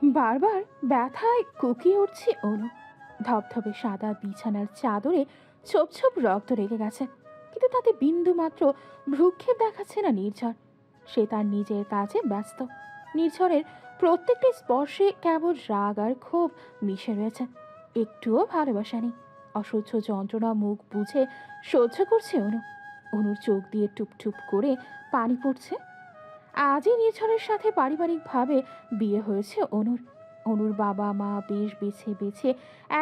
বারবার ব্যথায় কুকিয়ে উঠছে অনু। ধপধপে সাদা বিছানার চাদরে ছোপ ছোপ রক্ত লেগে গেছে, কিন্তু তাতে বিন্দু মাত্র ভ্রুক্ষেপ দেখাচ্ছে না নির্ঝর। সে তার নিজের কাজে ব্যস্ত। নির্ঝরের প্রত্যেকটি স্পর্শে কেবল রাগ আর ক্ষোভ মিশে রয়েছে, একটুও ভালোবাসা নেই। অসহ্য যন্ত্রণা মুখ বুঝে সহ্য করছে অনু। অনুর চোখ দিয়ে টুপ টুপ করে পানি পড়ছে। আজই নির্ঝরের সাথে পারিবারিকভাবে বিয়ে হয়েছে অনুর। অনুর বাবা মা বেশ বেছে বেছে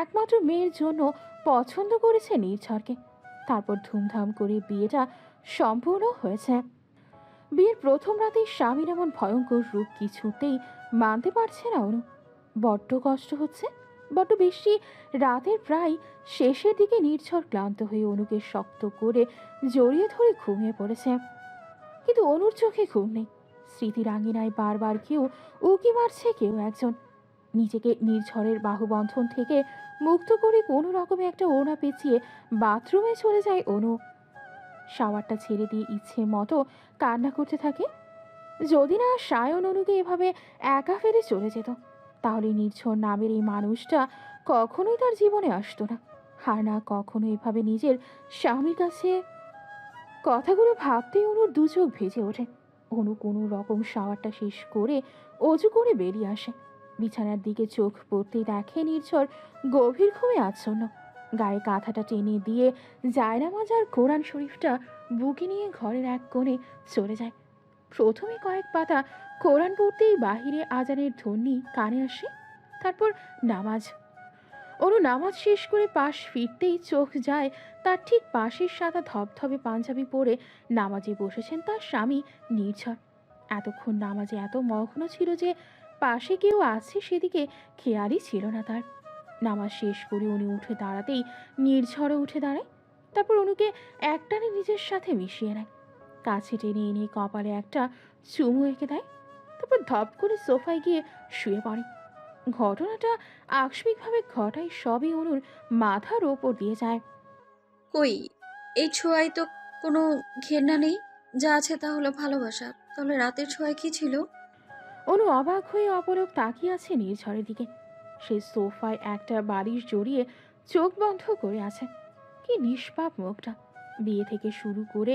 একমাত্র মেয়ের জন্য পছন্দ করেছে নির্ঝরকে। তারপর ধুমধাম করে বিয়েটা সম্পূর্ণ হয়েছে। বিয়ের প্রথম রাতেই স্বামীর এমন ভয়ঙ্কর রূপ কিছুতেই মানতে পারছে না অনু। বড্ড কষ্ট হচ্ছে, বড্ড বেশি। রাতের প্রায় শেষের দিকে নির্ঝর ক্লান্ত হয়ে অনুকে শক্ত করে জড়িয়ে ধরে ঘুমিয়ে পড়েছে। কিন্তু অনুর চোখে ঘুম নেই। স্মৃতির আঙিনায় বারবার কেউ উকি মারছে, কেউ একজন। নিজেকে নির্ঝরের বাহুবন্ধন থেকে মুক্ত করে কোনো রকমে একটা ওড়না পেঁচিয়ে বাথরুমে চলে যায় অনু। শাওয়ারটা ছেড়ে দিয়ে ইচ্ছে মতো কান্না করতে থাকে। যদি না সায়ন অনুকে এভাবে একা ফেলে চলে যেত, তাহলে নির্ঝর নামের এই মানুষটা কখনোই তার জীবনে আসতো না। আর না কখনো এভাবে নিজের স্বামীর কাছে। কথাগুলো ভাবতেই অনুর দু চোখ ভেজে ওঠে। অনু কোনো রকম শাওয়ারটা শেষ করে অজু করে বেরিয়ে আসে। বিছানার দিকে চোখ পড়তেই দেখে নির্ঝর গভীর ঘুমে আচ্ছন্ন। গায়ে কাঁথাটা টেনে দিয়ে জায়নামাজ আর কোরআন শরীফটা বুকে নিয়ে ঘরের এক কোণে চলে যায়। প্রথমে কয়েক পাতা কোরআন পড়তেই বাহিরে আজানের ধ্বনি কানে আসে। তারপর নামাজ। অনু নামাজ শেষ করে পাশ ফিরতেই চোখ যায় তার ঠিক পাশের সাদা ধবধবে পাঞ্জাবি পরে নামাজে বসেছেন তার স্বামী নির্ঝর। এতক্ষণ নামাজে এত মগ্ন ছিল যে পাশে কেউ আছে সেদিকে খেয়ালই ছিল না তার। নামাজ শেষ করে উনি উঠে দাঁড়াতেই নির্ঝরও উঠে দাঁড়ায়। তারপর অনুকে একটানে নিজের সাথে মিশিয়ে নেয়, কাছে টেনে এনে কপালে একটা চুমু এঁকে দেয়। তারপর ধপ করে সোফায় গিয়ে শুয়ে পড়ে। ঘটনাটা আকস্মিকভাবে ঘটায়, সবই অনুর মাথার ওপর দিয়ে যায়। কই, এই ছোঁয়ায় তো কোনো ঘেন্না নেই। যা আছে তা হলো ভালোবাসা। তাহলে রাতের ছোঁয়ায় কি ছিল? অনু অবাক হয়ে অপলক তাকিয়ে আছে নির্ঝরের দিকে। সে সোফায় একটা বালিশ জড়িয়ে চোখ বন্ধ করে আছে। কি নিষ্পাপ মুখটা! বিয়ে থেকে শুরু করে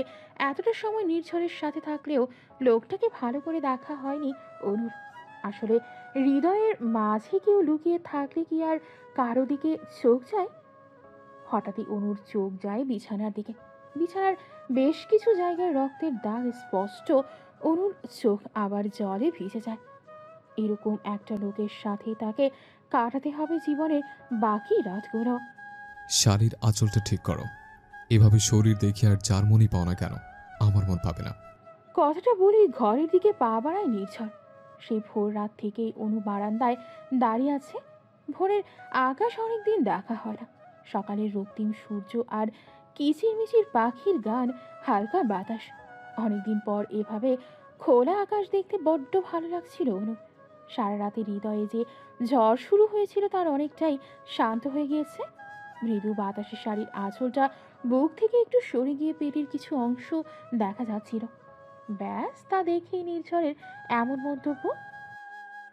এতটা সময় নির্ঝরের সাথে থাকলেও লোকটাকে ভালো করে দেখা হয়নি অনুর। আসলে হৃদয়ের মাঝে কেউ লুকিয়ে থাকলে কি আর কারো দিকে চোখ যায়? হঠাৎই অনুর চোখ যায় বিছানার দিকে। বিছানার বেশ কিছু জায়গায় রক্তের দাগ স্পষ্ট। অনুর চোখ আবার জলে ভিজে যায়। এরকম একটা লোকের সাথে তাকে কাটাতে হবে জীবনের বাকি রাতগুলো। শাড়ির আঁচলটা ঠিক করো। এভাবে শরীর দেখে আর যার মনই পাও না কেন, আমার মন পাবে না। কথাটা বলেই ঘরের দিকে পা বাড়ায় নির্ঝর। সেই ভোর রাত থেকেই অনু বারান্দায় দাঁড়িয়ে আছে। ভোরের আকাশ অনেকদিন দেখা হয় না। সকালের রক্তিম সূর্য আর কিচিরমিচির পাখির গান, হালকা বাতাস। অনেকদিন পর এভাবে খোলা আকাশ দেখতে বড্ড ভালো লাগছিল অনু। সারা রাতে হৃদয়ে যে ঝড় শুরু হয়েছিল তার অনেকটাই শান্ত হয়ে গিয়েছে। মৃদু বাতাসে শাড়ির আঁচলটা বুক থেকে একটু সরে গিয়ে পেটের কিছু অংশ দেখা যাচ্ছিল। ব্যাস, তা দেখেই নির্ঝরের এমন মন্তব্য।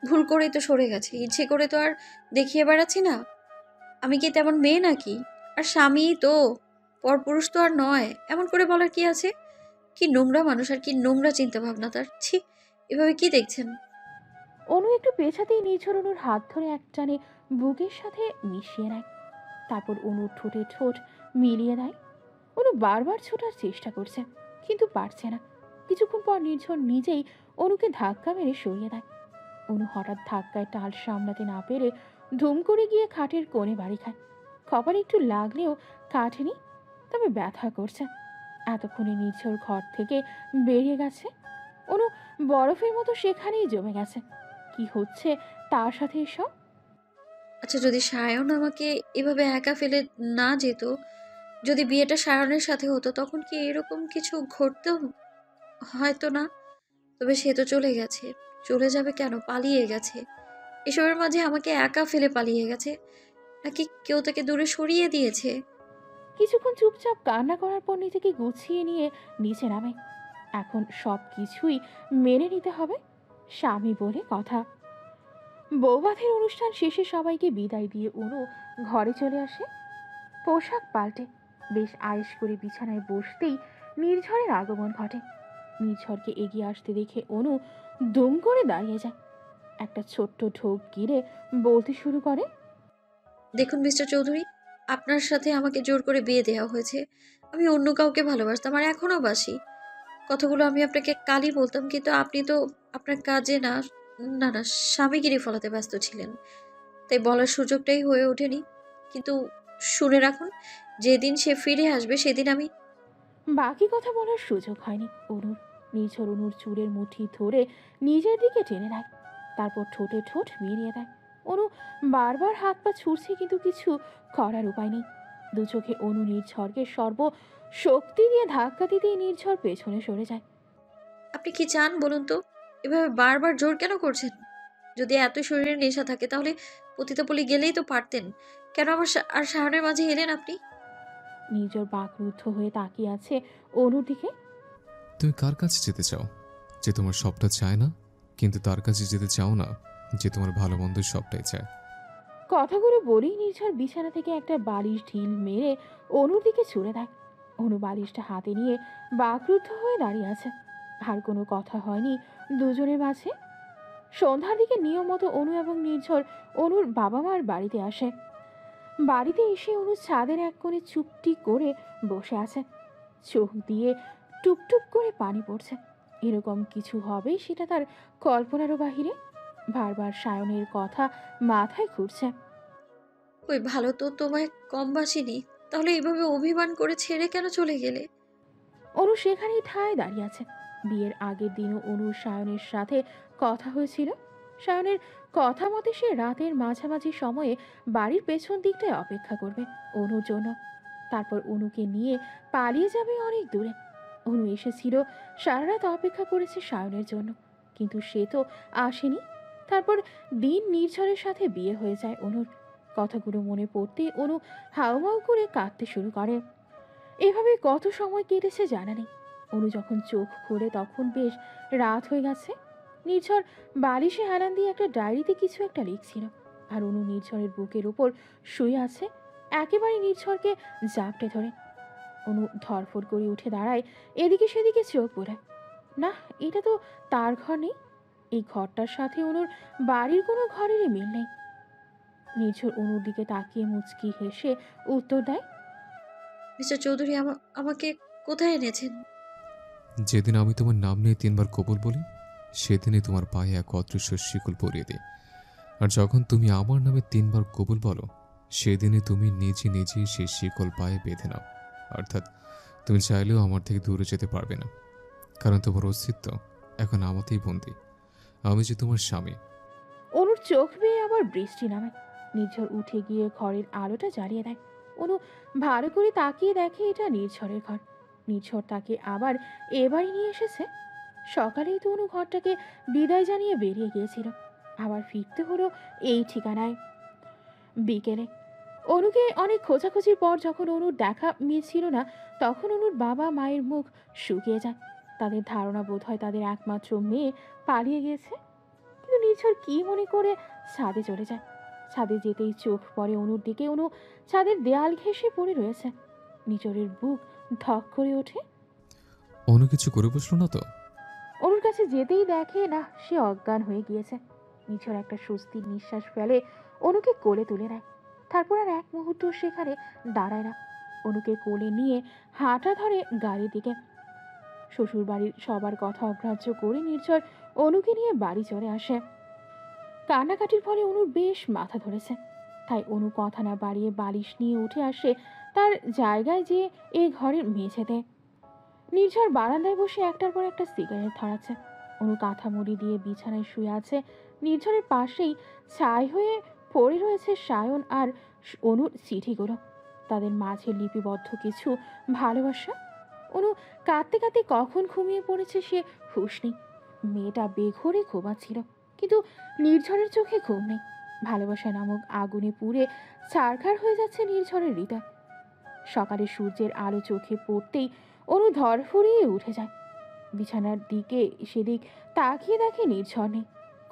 ভুল করেই তো সরে গেছে, ইচ্ছে করে তো আর দেখিয়ে বেড়াচ্ছি না। আমি কি তেমন মেয়ে নাকি? আর স্বামী তো, পরপুরুষ তো আর নয়। এমন করে বলার কি আছে? কি নোংরা মানুষ, আর কি নোংরা চিন্তা ভাবনা তার, ছি। এভাবে কি দেখছেন? অনু একটু পেছাতেই নির্ঝর অনুর হাত ধরে একটানে বুকের সাথে মিশিয়ে নেয়। তারপর অনুর ঠোঁটে ঠোঁট মিলিয়ে দেয়। অনু বারবার ছোটার চেষ্টা করছে, কিন্তু পারছে না। কিছুক্ষণ পর নির্ঝর নিজেই অনুকে ধাক্কা মেরে সরিয়ে দেয়। অনু হঠাৎ ধাক্কায় টাল সামলাতে না পেরে ধুম করে গিয়ে খাটের কোণে বাড়ি খায়। কপালে একটু লাগলেও কাটেনি, তবে ব্যথা করছে। এতক্ষণে নির্ঝর ঘর থেকে বেরিয়ে গেছে। অনু বরফের মতো সেখানেই জমে গেছে। কি হচ্ছে তার সাথে এসব? আচ্ছা, যদি সায়ন আমাকে এভাবে একা ফেলে না যেত, যদি বিয়েটা সায়নের সাথে হতো, তখন কি এরকম কিছু ঘটতো? হয়তো না। তবে সে তো চলে গেছে। চলে যাবে কেন? পালিয়ে গেছে। এসবের মাঝে আমাকে একা ফেলে পালিয়ে গেছে, নাকি কেউ তাকে দূরে সরিয়ে দিয়েছে? কিছুক্ষণ চুপচাপ কান্না করার পর নিজেকে গুছিয়ে নিয়ে নিচে নামে। এখন সব কিছুই মেনে নিতে হবে, স্বামী বলে কথা। বৌভাতের অনুষ্ঠান শেষে সবাইকে বিদায় দিয়ে অনু ঘরে চলে আসে। পোশাক পাল্টে বেশ আয়েশ করে বিছানায় বসতেই নির্ঝরের আগমন ঘটে। নির্ঝরকে এগিয়ে আসতে দেখে অনু দুম করে দাঁড়িয়ে যায়। একটা ছোট্ট ঢোক গিরে বলতে শুরু করে, দেখুন মিস্টার চৌধুরী, আপনার সাথে আমাকে জোর করে বিয়ে দেওয়া হয়েছে। আমি অন্য কাউকে ভালোবাসতাম আর এখনো বাসি। কথাগুলো আমি আপনাকে কালই বলতাম, কিন্তু আপনি তো আপনার কাজে না না না স্বামীগিরি ফলাতে ব্যস্ত ছিলেন, তাই বলার সুযোগটাই হয়ে ওঠেনি। কিন্তু শুনে রাখুন, যেদিন সে ফিরে আসবে সেদিন আমি বাকি কথা বলার সুযোগ হয়নি অনুর। নির্ঝর অনুর চুলের মুঠি ধরে নিজের দিকে টেনে নেয়, তারপর ঠোঁটে ঠোঁট মিলিয়ে দেয়। অনু বারবার হাত পা ছুড়ছে, কিন্তু কিছু করার উপায় নেই। দু চোখে অনু নির্ঝরকে সর্ব শক্তি দিয়ে ধাক্কা দিতেই নির্ঝর পেছনে সরে যায়। আপনি কি চান বলুন তো? এভাবে বারবার জোর কেন করছেন? যদি এত শরীরে নেশা থাকে তাহলে পতিতাপল্লী গেলেই তো পারতেন। কেন আমার আর সায়নের মাঝে এলেন আপনি? নির্ঝর বাকরুদ্ধ হয়ে তাকিয়ে আছে অনুর দিকে। তুমি কার কাছে যেতে চাও, যে তোমার সবটা চায় না? কিন্তু তার কাছে যেতে চাও না যে তোমার ভালো মন্দ সবটাই চায়। কথাগুলো বলেই নির্ঝর বিছানা থেকে একটা বালিশ ঢিল মেরে অনুর দিকে ছুড়ে দেয়। অনু বালিশটা হাতে নিয়ে বাকরুদ্ধ হয়ে দাঁড়িয়ে আছে। আর কোনো কথা হয়নি দুজনের মাঝে। সন্ধ্যার দিকে নিয়ম মতো অনু এবং নির্ঝর অনুর বাবা মার বাড়িতে আসে। বাড়িতে এসে অনু ছাদের এক কোণে চুপটি করে বসে আছে। চোখ দিয়ে টুপটুপ করে পানি পড়ছে। এরকম কিছু হবে সেটা তার কল্পনারও বাহিরে। বারবার সায়নের কথা মাথায় ঘুরছে। ওই ভালো তো তোমায় কম বাসিনি, তাহলে এভাবে অভিমান করে ছেড়ে কেন চলে গেলে? অনু সেখানেই ঠায় দাঁড়িয়ে আছে। বিয়ের আগের দিনও অনুর সায়নের সাথে কথা হয়েছিল। সায়নের কথা মতে সে রাতের মাঝামাঝি সময়ে বাড়ির পেছন দিকটায় অপেক্ষা করবে অনুর জন্য। তারপর অনুকে নিয়ে পালিয়ে যাবে অনেক দূরে। অনু এসেছিল, সারা রাত অপেক্ষা করেছে সায়নের জন্য, কিন্তু সে তো আসেনি। তারপর দিন নির্ঝরের সাথে বিয়ে হয়ে যায় অনুর। কথাগুলো মনে পড়তেই অনু হাউমাউ করে কাঁদতে শুরু করে। এভাবে কত সময় কেটেছে জানা নেই। অনু যখন চোখ খোলে তখন বেশ রাত হয়ে গেছে। নির্ঝর বালিশে হেলান দিয়ে একটা ডায়েরিতে কিছু একটা লিখছিল, আর অনু নির্ঝরের বুকের উপর শুয়ে আছে, একেবারে নির্ঝরকে জাপটে ধরে। অনু ধরফর করে উঠে দাঁড়ায়, এদিকে সেদিকে চোখ বোলায়। না, এটা তো তার ঘর নেই। এই ঘরটার সাথে অনুর বাড়ির কোনো ঘরেরই মিল নেই। নির্ঝর অনুর দিকে তাকিয়ে মুচকি হেসে উত্তর দেয়, মিস্টার চৌধুরী, আমাকে কোথায় এনেছেন? যেদিন আমি তোমার নাম নিয়ে 3বার কবুল বলি, সেদিনই তোমার পায়ে এক অদৃশ্য শিকল পরিয়ে দিই। আর যখন তুমি আমার নামে 3বার কবুল বলো, সেদিনই তুমি নিজে নিজেই সেই শিকল পায়ে বেঁধে নাও। অর্থাৎ তুমি চাইলেও আমার থেকে দূরে যেতে পারবে না, কারণ তোমার অস্তিত্ব এখন আমাতেই বন্দী। আমি যে তোমার স্বামী। অনুর চোখ বেয়ে আবার বৃষ্টি নামে। নির্ঝর উঠে গিয়ে ঘরের আলোটা জ্বালিয়ে দেয়। অনু ভালো করে তাকিয়ে দেখে এটা নির্ঝরের ঘর। নির্ঝর তাকে আবার এবারই নিয়ে এসেছে। সকালেই তো অনু ঘরটাকে বিদায় জানিয়ে বেরিয়ে গিয়েছিল, আবার ফিরতে হলো এই ঠিকানায় বিকেলে। অনুকে অনেক খোঁজাখুঁজির পর যখন অনুর দেখা মিলছিল না, তখন অনুর বাবা মায়ের মুখ শুকিয়ে যায়। তাদের ধারণা বোধ হয় তাদের একমাত্র মেয়ে পালিয়ে গিয়েছে। কিন্তু নির্ঝর কি মনে করে ছাদে চলে যায়। ছাদে যেতেই চোখ পড়ে অনুর দিকে। অনু ছাদের দেয়াল ঘেঁষে পড়ে রয়েছে। নিঝরের বুক ধক করে ওঠে। অন্য কিছু করে বসলো না তো? অনুর কাছে যেতেই দেখে না, সে অজ্ঞান হয়ে গিয়েছে। নিঝর একটা স্বস্তির নিঃশ্বাস ফেলে অনুকে কোলে তুলে নেয়। তারপর আর এক মুহূর্ত সেখানে দাঁড়ায় না। অনুকে কোলে নিয়ে হাঁটা ধরে গাড়ির দিকে। শ্বশুর বাড়ির সবার কথা অগ্রাহ্য করে নির্ঝর অনুকে নিয়ে বাড়ি চলে আসে। কান্নাকাটির ফলে অনুর বেশ মাথা ধরেছে, তাই অনু কথা না বাড়িয়ে বালিশ নিয়ে উঠে আসে তার জায়গায়, যে এই ঘরের মেঝেতে। নির্ঝর বারান্দায় বসে একটার পর একটা সিগারেট ধরাচ্ছে। অনু কাঁথা মুড়ি দিয়ে বিছানায় শুয়ে আছে। নির্ঝরের পাশেই ছাই হয়ে পড়ে রয়েছে সায়ন আর অনুর চিঠিগুলো। তাদের মাঝে লিপিবদ্ধ কিছু ভালোবাসা। অনু কাঁদতে কাঁদতে কখন ঘুমিয়ে পড়েছে সে হুঁশ নেই। মেয়েটা বেঘোরে ঘুমাচ্ছিল, কিন্তু নির্ঝরের চোখে ঘুম নেই। ভালোবাসা নামক আগুনে পুড়ে ছারখার হয়ে যাচ্ছে নির্ঝরের হৃদয়। সকালে সূর্যের আলো চোখে পড়তেই অনু ধরফরিয়ে উঠে যায়। বিছানার দিকে সেদিক তাকিয়ে দেখে নির্ঝর নেই।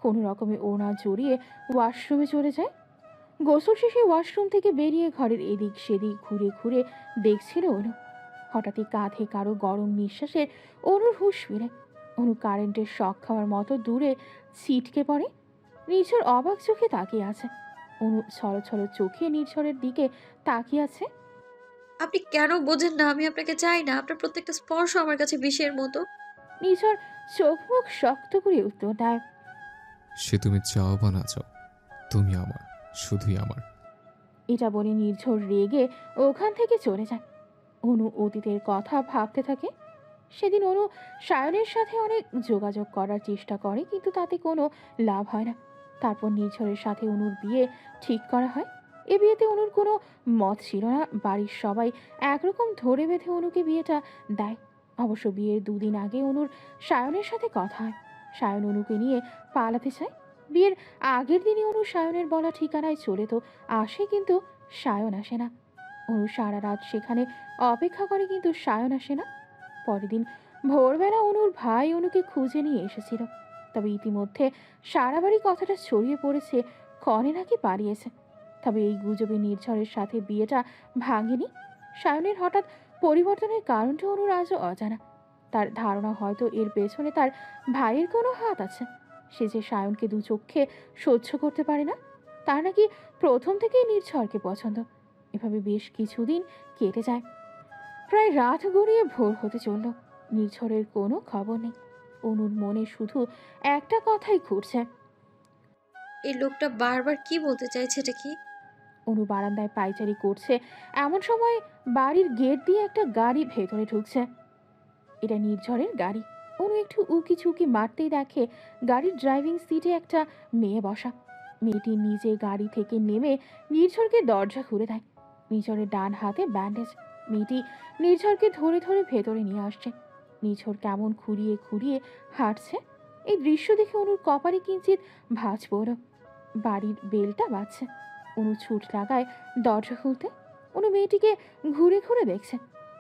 কোনো রকমে ওড়না জড়িয়ে ওয়াশরুমে চলে যায়। গোসল শেষে ওয়াশরুম থেকে বেরিয়ে ঘরের এদিক সেদিক ঘুরে ঘুরে দেখছিল অনু। হঠাৎই কাঁধে কারো গরম নিঃশ্বাসে অনুর হুঁশ ফিরে। অনু কারেন্টের শক খাওয়ার মতো দূরে ছিটকে পড়ে। নির্ঝর অবাক চোখে তাকিয়ে আছে। অনু ছলো ছলো চোখে নির্ঝরের দিকে তাকিয়ে আছে। আপনি কেন বোঝেন না আমি আপনাকে চাই না? আপনার প্রত্যেকটা স্পর্শ আমার কাছে বিষের মতো। নির্ঝর চোখ মুখ শক্ত করে উত্তর দেয়। সে তুমি চাও বা না চাও, তুমি আমার, শুধুই আমার। এটা বলে নির্ঝর রেগে ওখান থেকে চলে যায়। অনু অতীতের কথা ভাবতে থাকে। সেদিন অনু সায়নের সাথে অনেক যোগাযোগ করার চেষ্টা করে, কিন্তু তাতে কোনো লাভ হয় না। তারপর নির্ঝরের সাথে অনুর বিয়ে ঠিক করা হয়। এ বিয়েতে অনুর কোনো মত ছিল না। বাড়ির সবাই একরকম ধরে বেঁধে অনুকে বিয়েটা দেয়। অবশ্য বিয়ের 2 দিন আগে অনুর সায়নের সাথে কথা হয়। সায়ন অনুকে নিয়ে পালাতে চায়। বিয়ের আগের দিনই অনু সায়নের বলা ঠিকানায় চলে তো আসে, কিন্তু সায়ন আসে না। অনু সারা রাত সেখানে অপেক্ষা করে, কিন্তু সায়ন আসে না। পরের দিন ভোরবেলা অনুর ভাই অনুকে খুঁজে নিয়ে এসেছিল। তবে ইতিমধ্যে সারা বাড়ি কথাটা ছড়িয়ে পড়েছে কনে নাকি পালিয়েছে। তবে এই গুজবে নির্ঝরের সাথে বিয়েটা ভাঙেনি। সায়নের হঠাৎ পরিবর্তনের কারণটা অনুর আজও অজানা। তার ধারণা হয়তো এর পেছনে তার ভাইয়ের কোনো হাত আছে। সে যে সায়নকে 2 চোখে সহ্য করতে পারে না। তার নাকি প্রথম থেকেই নির্ঝরকে পছন্দ। এভাবে বেশ কিছুদিন কেটে যায়। প্রায় রাত গড়িয়ে ভোর হতে চলল। নির্ঝরের কোনো খবর নেই। অনুর মনে শুধু একটা কথাই ঘুরছে। এই লোকটা বারবার কি বলতে চাইছে এটা কি? অনু বারান্দায় পায়চারি করছে এমন সময় বাড়ির গেট দিয়ে একটা গাড়ি ভেতরে ঢুকছে। এটা নির্ঝরের গাড়ি। অনু একটু উকি ঝুঁকি মারতেই দেখে গাড়ির ড্রাইভিং সিটে একটা মেয়ে বসা। মেয়েটি নিজে গাড়ি থেকে নেমে নির্ঝরকে দরজা খুলে দেয়। নির্ঝরের ডান হাতে ব্যান্ডেজ। মেয়েটি নির্ঝরকে ধরে ধরে ভেতরে নিয়ে আসছে। নির্ঝর কেমন খুঁড়িয়ে খুঁড়িয়ে হাঁটছে। এই দৃশ্য দেখে অনুর কপালে কিঞ্চিত ভাঁজ পড়ল। বাড়ির বেলটা বাজছে। অনু ছুট লাগায় দরজা খুলতে। অনু মেয়েটিকে ঘুরে ঘুরে দেখছে।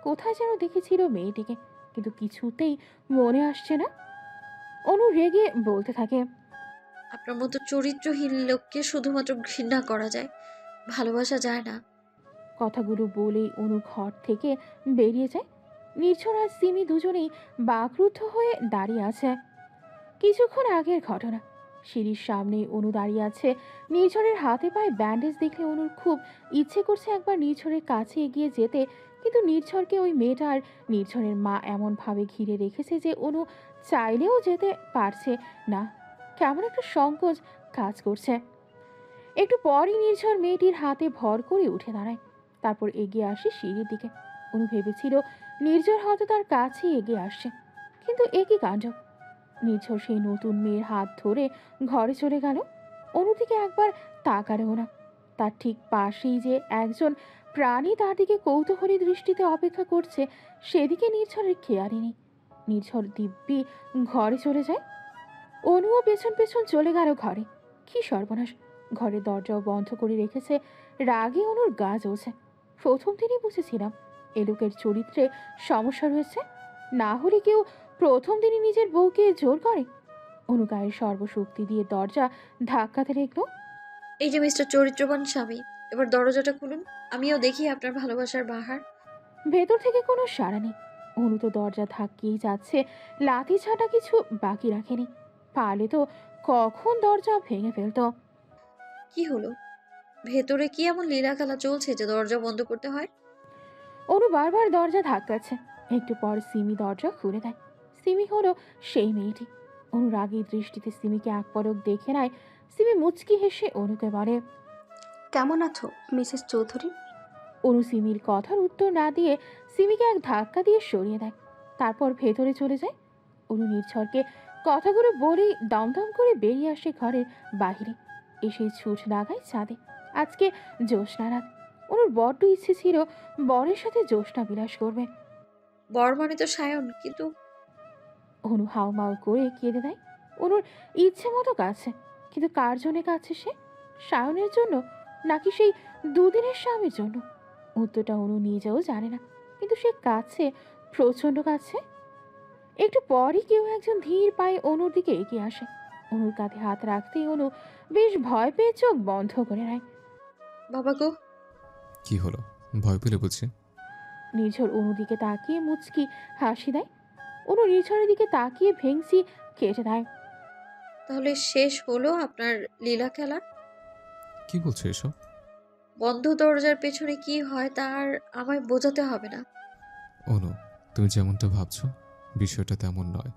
কোথায় যেন দেখেছিল মেয়েটিকে, কিন্তু কিছুতেই মনে আসছে না। অনু রেগে বলতে থাকে, আপনার মতো চরিত্রহীন লোককে শুধুমাত্র ঘৃণা করা যায়, ভালোবাসা যায় না। কথাগুলো বলেই অনু ঘর থেকে বেরিয়ে যায়। নির্ঝর আর সিমি দুজনেই বাকরুদ্ধ হয়ে দাঁড়িয়ে আছে। কিছুক্ষণ আগের ঘটনা। সিঁড়ির সামনে অনু দাঁড়িয়ে আছে। নির্ঝরের হাতে পায়ে ব্যান্ডেজ দেখলে অনুর খুব ইচ্ছে করছে একবার নির্ঝরের কাছে এগিয়ে যেতে, কিন্তু নির্ঝরকে ওই মেয়েটা আর নির্ঝরের মা এমনভাবে ঘিরে রেখেছে যে অনু চাইলেও যেতে পারছে না। কেমন একটা সংকোচ কাজ করছে। একটু পরই নির্ঝর মেয়েটির হাতে ভর করে উঠে দাঁড়ায়। তারপর এগিয়ে আসে সিঁড়ির দিকে। অনু ভেবেছিল নির্ঝর হয়তো তার কাছেই এগিয়ে আসছে, কিন্তু একই কাণ্ড। নির্ঝর সেই নতুন মেয়ের হাত ধরে ঘরে চলে গেল। অনুদিকে একবার তাকালেও না। তার ঠিক পাশেই যে একজন প্রাণী তার দিকে কৌতূহলী দৃষ্টিতে অপেক্ষা করছে, সেদিকে নির্ঝরের খেয়ালই নেই। নির্ঝর দিব্যি ঘরে চলে যায়। অনুও পেছন পেছন চলে গেল ঘরে। কি সর্বনাশ! ঘরের দরজাও বন্ধ করে রেখেছে। রাগে অনুর গা জ্বলছে। প্রথম দিনই বুঝেছিলাম এ লোকের চরিত্রে সমস্যা রয়েছে। না হলে কেউ প্রথম দিনই নিজের বউকে জোর করে? অনু গায়ের সর্বশক্তি দিয়ে দরজা ধাক্কাতে লাগলো। এই যে মিস্টার চরিত্রবান স্বামী, এবার দরজাটা খুলুন, আমিও দেখি আপনার ভালোবাসার বাহার। ভেতর থেকে কোনো সাড়া নেই। অনু তো দরজা ধাক্কিয়েই যাচ্ছে। লাথি ছাটা কিছু বাকি রাখেনি। পারলে তো কখন দরজা ভেঙে ফেলতো। কি হলো? ভেতরে কি এমন লীলা খেলা চলছে যে দরজা বন্ধ করতে হয়? অনু বারবার দরজা ধাক্কাচ্ছে। একটু পর সিমি দরজা খুলে দেয়। সিমি হলো সেই মেয়েটি। অনু রাগী দৃষ্টিতে সিমিকে এক পলক দেখে নেয়। সিমি মুচকি হেসে অনুকে বলে, কেমন আছো মিসেস চৌধুরী? অনু সিমির কথার উত্তর না দিয়ে সিমিকে এক ধাক্কা দিয়ে সরিয়ে দেয়। তারপর ভেতরে চলে যায়। অনু নির্ঝরকে কথাগুলো বলেই দমদম করে বেরিয়ে আসে ঘরের বাহিরে। এসে ছুট লাগায় ছাদে। আজকে জ্যোৎস্না রাত। অনুর বড্ড ইচ্ছে ছিল বরের সাথে জ্যোৎস্না বিলাস করবে। বর মানে তো সায়ন, কিন্তু অনু হাউমাউ করে কেঁদে দেয়। অনুর ইচ্ছে মতো কাছে, কিন্তু কার জন্য কাছে সে? সায়নের জন্য, নাকি সেই 2 দিনের স্বামীর জন্য? উত্তরটা অনু নিজেও জানে না, কিন্তু সে কাছে, প্রচণ্ড কাছে। একটু পরই কেউ একজন ধীর পায়ে অনুর দিকে এগিয়ে আসে। অনুর কাঁধে হাত রাখতেই অনু বেশ ভয় পেয়ে চোখ বন্ধ করে নেয়। বাবা গো। কি হলো, ভয় পেলে বুঝছি? নির্ঝর অনুর দিকে তাকিয়ে মুচকি হাসি দেয়। অনু নির্ঝরের দিকে তাকিয়ে ভেংসি কেটে দেয়। তাহলে শেষ হলো আপনার লীলা খেলা? কি বলছো এসব? বন্ধ দরজার পেছনে কি হয় তা আর আমায় বোঝাতে হবে না। অনু, তুমি যেমনটা ভাবছো বিষয়টা তেমন নয়।